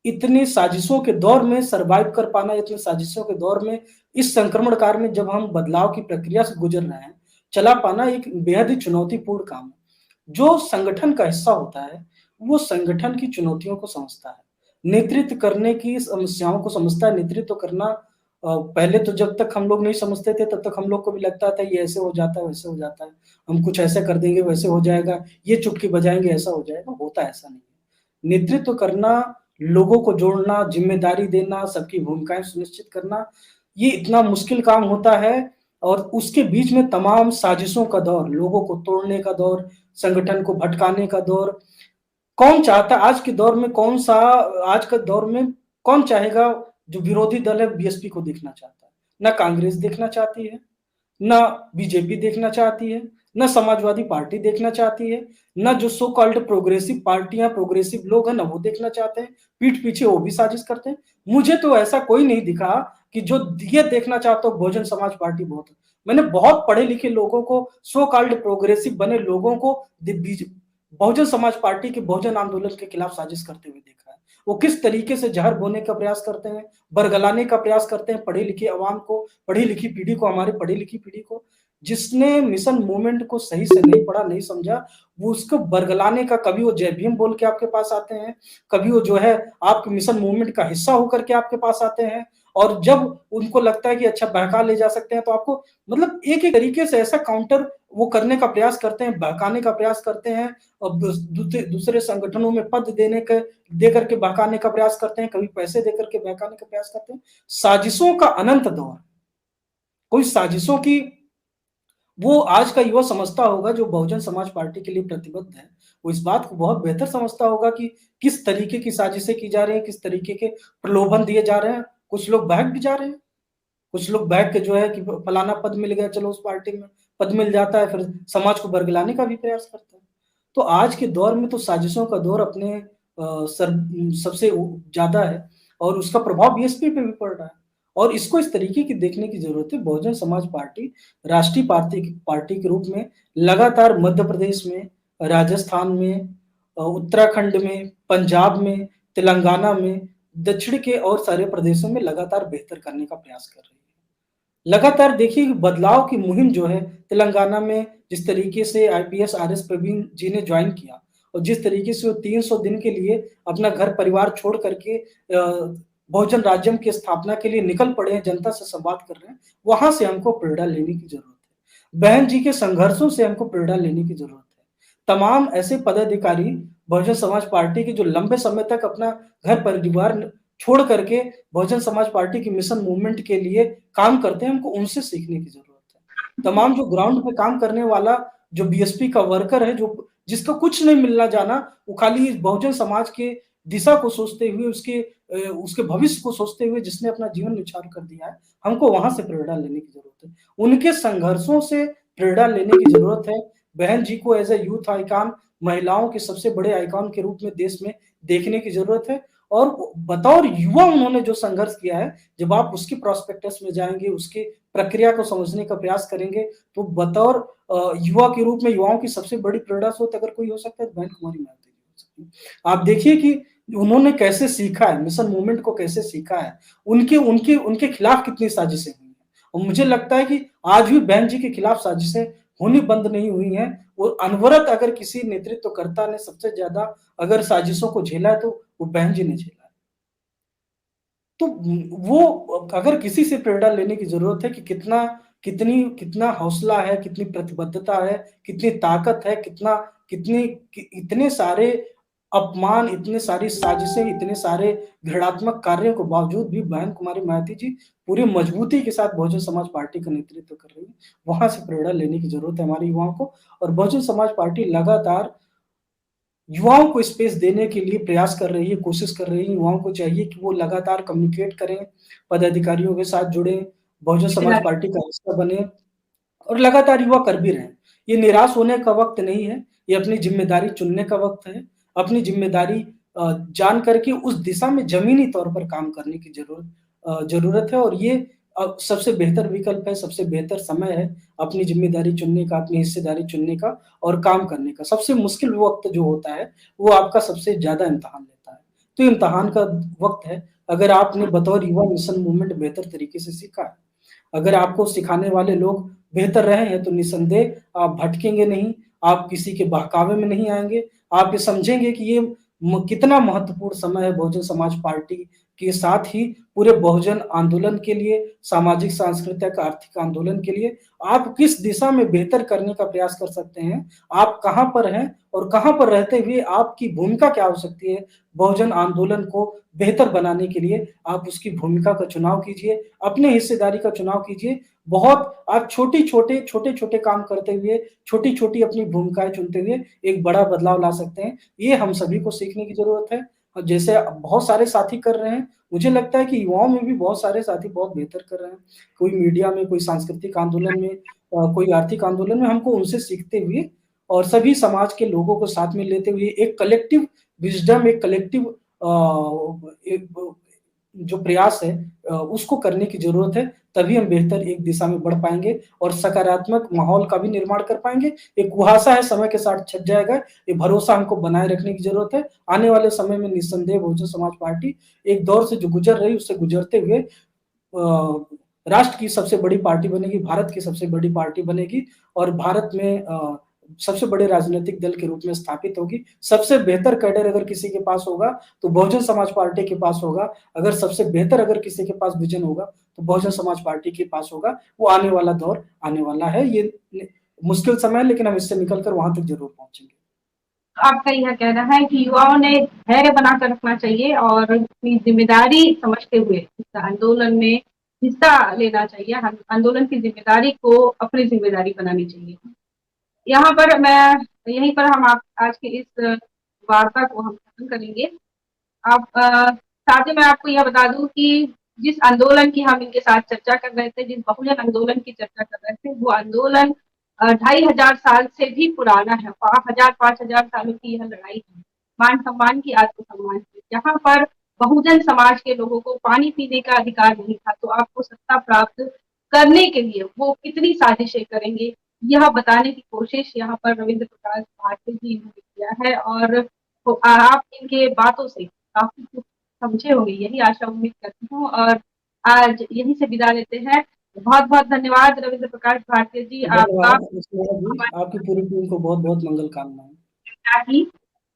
इतनी साजिशों के दौर में सर्वाइव कर पाना, इतनी साजिशों के दौर में, इस संक्रमण काल में जब हम बदलाव की प्रक्रिया से गुजर रहे हैं, चला पाना एक बेहद ही चुनौतीपूर्ण काम है। जो संगठन का हिस्सा होता है, वो संगठन की चुनौतियों को समझता है, नेतृत्व करने की समस्याओं को समझता है। नेतृत्व करना पहले तो जब तक हम लोग नहीं समझते थे, तब तक हम लोग को भी लगता था ये ऐसे हो जाता है, वैसे हो जाता है। हम कुछ ऐसा कर देंगे, वैसे हो जाएगा, ये चुटकी बजाएँगे, ऐसा हो जाएगा, होता ऐसा नहीं है। नेतृत्व करना, लोगों को जोड़ना, ज़िम्मेदारी देना, सबकी भूमिकाएँ सुनिश्चित करना, ये इतना मुश्किल काम होता है और उसके बीच में तमाम साजिशों का दौर, लोगों को तोड़ने का दौर, संगठन को भटकाने का दौर, कौन चाहता है आज के दौर में आज के दौर में कौन चाहेगा जो विरोधी दल है बीएसपी को देखना चाहता है? ना कांग्रेस देखना चाहती है, ना बीजेपी देखना चाहती है, ना समाजवादी पार्टी देखना चाहती है, ना जो सो कॉल्ड प्रोग्रेसिव पार्टियाँ, प्रोग्रेसिव लोग हैं ना वो देखना चाहते हैं, पीठ पीछे वो भी साजिश करते हैं। मुझे तो ऐसा कोई नहीं दिखा कि जो ये देखना चाहता हो बहुजन समाज पार्टी बहुत है। मैंने बहुत पढ़े लिखे लोगों को, सो कॉल्ड प्रोग्रेसिव बने लोगों को बहुजन समाज पार्टी के बहुजन आंदोलन के खिलाफ साजिश करते हुए देखा है। वो किस तरीके से जहर बोने का प्रयास करते हैं, बरगलाने का प्रयास करते हैं पढ़ी लिखी आवाम को, पढ़ी लिखी पीढ़ी को, हमारी पढ़ी लिखी पीढ़ी को। जिसने मिशन मूवमेंट को सही से नहीं पढ़ा, नहीं समझा, वो उसको बरगलाने का, कभी वो जय भीम बोल के आपके पास आते हैं, कभी वो जो है आपके मिशन मूवमेंट का हिस्सा होकर के आपके पास आते हैं और जब उनको लगता है कि अच्छा बहका ले जा सकते हैं तो आपको मतलब एक-एक तरीके से ऐसा काउंटर वो करने का प्रयास करते हैं, बहकाने का प्रयास करते हैं और दूसरे संगठनों में पद दे करके बहकाने का प्रयास करते हैं, कभी पैसे दे करके बहकाने का प्रयास करते हैं। साजिशों का अनंत दौर, कोई साजिशों की वो आज का युवा समझता होगा जो बहुजन समाज पार्टी के लिए प्रतिबद्ध है, वो इस बात को बहुत बेहतर समझता होगा कि किस तरीके की साजिशें की जा रही हैं, किस तरीके के प्रलोभन दिए जा रहे हैं। कुछ लोग बहक भी जा रहे हैं, कुछ लोग बहक के जो है कि फलाना पद मिल गया, चलो उस पार्टी में पद मिल जाता है, फिर समाज को बरगलाने का भी प्रयास करते हैं। तो आज के दौर में तो साजिशों का दौर अपने सबसे ज़्यादा है और उसका प्रभाव बीएसपी पे भी पड़ रहा है और इसको इस तरीके की देखने की ज़रूरत है। बहुजन समाज पार्टी राष्ट्रीय पार्टी के रूप में लगातार मध्य प्रदेश में, राजस्थान में, उत्तराखंड में, पंजाब में, तेलंगाना में, दक्षिण के और सारे प्रदेशों में लगातार बेहतर करने का प्रयास कर रही है। लगातार देखिए कि बदलाव की मुहिम जो है तेलंगाना में जिस तरीके से आईपीएस आरएस प्रवीण जी ने जॉइन किया और जिस तरीके से वो 300 दिन के लिए अपना घर परिवार छोड़ करके बहुजन राज्यम की स्थापना के लिए निकल पड़े हैं, जनता से संवाद कर रहे हैं, वहां से हमको प्रेरणा लेने की जरूरत है। बहन जी के संघर्षों से हमको प्रेरणा लेने की जरूरत है। तमाम ऐसे पदाधिकारी बहुजन समाज पार्टी के जो लंबे समय तक अपना घर परिवार छोड़ करके बहुजन समाज पार्टी की मिशन मूवमेंट के लिए काम करते हैं, हमको उनसे सीखने की जरूरत है। तमाम जो ग्राउंड पे काम करने वाला जो बीएसपी का वर्कर है, जो जिसका कुछ नहीं मिलना जाना, वो खाली बहुजन समाज के दिशा को सोचते हुए, उसके भविष्य को सोचते हुए जिसने अपना जीवन न्यौछावर कर दिया है, हमको वहां से प्रेरणा लेने की जरूरत है। उनके संघर्षों से प्रेरणा लेने की जरूरत है। बहन जी को एज ए यूथ आइकॉन, महिलाओं के सबसे बड़े आइकॉन के रूप में देश में देखने की जरूरत है और बतौर युवा उन्होंने जो संघर्ष किया है, जब आप उसकी प्रोस्पेक्टस में जाएँगे, उसकी प्रक्रिया को समझने का प्रयास करेंगे, तो बतौर युवा के रूप में युवाओं की सबसे बड़ी प्रेरणा स्रोत अगर कोई हो सकता है तो बहन कुमारी मायावती जी हो सकती है। आप देखिए कि उन्होंने कैसे सीखा है, मिशन मूवमेंट को कैसे सीखा है, उनके उनके उनके खिलाफ कितनी साजिशें हुई हैं और मुझे लगता है कि आज भी बहन जी के खिलाफ साजिशें होनी बंद नहीं हुई हैं। वो अनवरत अगर किसी नेतृत्वकर्ता ने सबसे ज़्यादा अगर साजिशों को झेला है, तो वो बहन जी ने झेला है। तो वो अगर किसी से प्रेरणा लेने की ज़रूरत है कि कितना हौसला है, कितनी प्रतिबद्धता है, कितनी ताकत है, कितना कितनी कि इतने सारे अपमान, इतने सारी साजिशें, इतने सारे घृणात्मक कार्यों के बावजूद भी बहन कुमारी मायावती जी पूरी मजबूती के साथ बहुजन समाज पार्टी का नेतृत्व कर रही है। वहाँ से प्रेरणा लेने की ज़रूरत है हमारे युवाओं को और बहुजन समाज पार्टी लगातार युवाओं को स्पेस देने के लिए प्रयास कर रही है, कोशिश कर रही है। युवाओं को चाहिए कि वो लगातार कम्युनिकेट करें, पदाधिकारियों के साथ जुड़ें, बहुजन समाज पार्टी का हिस्सा बने और लगातार युवा कर भी रहे हैं। ये निराश होने का वक़्त नहीं है, ये अपनी ज़िम्मेदारी चुनने का वक़्त है। अपनी ज़िम्मेदारी जान कर के उस दिशा में ज़मीनी तौर पर काम करने की ज़रूरत है और ये सबसे बेहतर विकल्प है, सबसे बेहतर समय है अपनी ज़िम्मेदारी चुनने का, अपनी हिस्सेदारी चुनने का और काम करने का। सबसे मुश्किल वक़्त जो होता है, वो आपका सबसे ज़्यादा इम्तिहान लेता है। तो इम्तिहान का वक़्त है, अगर आपने बतौर युवा मिशन मूवमेंट बेहतर तरीके से सीखा है, अगर आपको सिखाने वाले लोग बेहतर रहे हैं, तो निसंदेह आप भटकेंगे नहीं, आप किसी के बहकावे में नहीं आएँगे, आप ये समझेंगे कि ये कितना महत्वपूर्ण समय है बहुजन समाज पार्टी के साथ ही पूरे बहुजन आंदोलन के लिए, सामाजिक, सांस्कृतिक, आर्थिक आंदोलन के लिए आप किस दिशा में बेहतर करने का प्रयास कर सकते हैं, आप कहाँ पर हैं और कहाँ पर रहते हुए आपकी भूमिका क्या हो सकती है, बहुजन आंदोलन को बेहतर बनाने के लिए आप उसकी भूमिका का चुनाव कीजिए, अपने हिस्सेदारी का चुनाव कीजिए। बहुत आप छोटे-छोटे काम करते हुए, छोटी-छोटी अपनी भूमिकाएँ चुनते हुए एक बड़ा बदलाव ला सकते हैं। ये हम सभी को सीखने की ज़रूरत है और जैसे बहुत सारे साथी कर रहे हैं, मुझे लगता है कि युवाओं में भी बहुत सारे साथी बहुत बेहतर कर रहे हैं। कोई मीडिया में, कोई सांस्कृतिक आंदोलन में कोई आर्थिक आंदोलन में हमको उनसे सीखते हुए और सभी समाज के लोगों को साथ में लेते हुए एक कलेक्टिव विज़डम, एक कलेक्टिव एक जो प्रयास है उसको करने की ज़रूरत है, तभी हम बेहतर एक दिशा में बढ़ पाएँगे और सकारात्मक माहौल का भी निर्माण कर पाएँगे। एक कुहासा है, समय के साथ छँट जाएगा, ये भरोसा हमको बनाए रखने की ज़रूरत है। आने वाले समय में निस्संदेह बहुजन समाज पार्टी एक दौर से जो गुज़र रही, उससे गुज़रते हुए राष्ट्र की सबसे बड़ी पार्टी बनेगी, भारत की सबसे बड़ी पार्टी बनेगी और भारत में सबसे बड़े राजनीतिक दल के रूप में स्थापित होगी। सबसे बेहतर कैडर अगर किसी के पास होगा, तो बहुजन समाज पार्टी के पास होगा। अगर सबसे बेहतर अगर किसी के पास विज़न होगा, तो बहुजन समाज पार्टी के पास होगा। वो आने वाला दौर आने वाला है। ये मुश्किल समय है, लेकिन हम इससे निकल कर वहाँ तक ज़रूर पहुँचेंगे। आपका यह कहना है कि युवाओं ने धैर्य बनाकर रखना चाहिए और अपनी ज़िम्मेदारी समझते हुए इस आंदोलन में हिस्सा लेना चाहिए। आंदोलन की ज़िम्मेदारी को अपनी ज़िम्मेदारी बनानी चाहिए। यहाँ पर मैं यहीं पर हम आप आज की इस वार्ता को हम खत्म करेंगे। आप साथ ही मैं आपको यह बता दूँ कि जिस आंदोलन की हम इनके साथ चर्चा कर रहे थे, जिस बहुजन आंदोलन की चर्चा कर रहे थे, वो आंदोलन 2500 साल से भी पुराना है। 5000 सालों की यह लड़ाई है। मान-सम्मान की, आत्मसम्मान की। जहाँ पर बहुजन समाज के लोगों को पानी पीने का अधिकार नहीं था, तो आपको सत्ता प्राप्त करने के लिए वो कितनी साजिशें करेंगे, यह बताने की कोशिश यहाँ पर रविंद्र प्रकाश भारती जी ने किया है और तो आप इनके बातों से काफ़ी कुछ समझे होंगे, यही आशा उम्मीद करती हूँ और आज यहीं से विदा लेते हैं। बहुत-बहुत धन्यवाद रविंद्र प्रकाश भारती जी, आपका धन्यवाद स्नेहा जी, आपकी पूरी टीम को बहुत-बहुत मंगल कामनाएँ। ही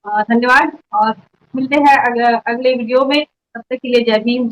धन्यवाद और मिलते हैं अगले वीडियो में। तब तक के लिए जय भीम।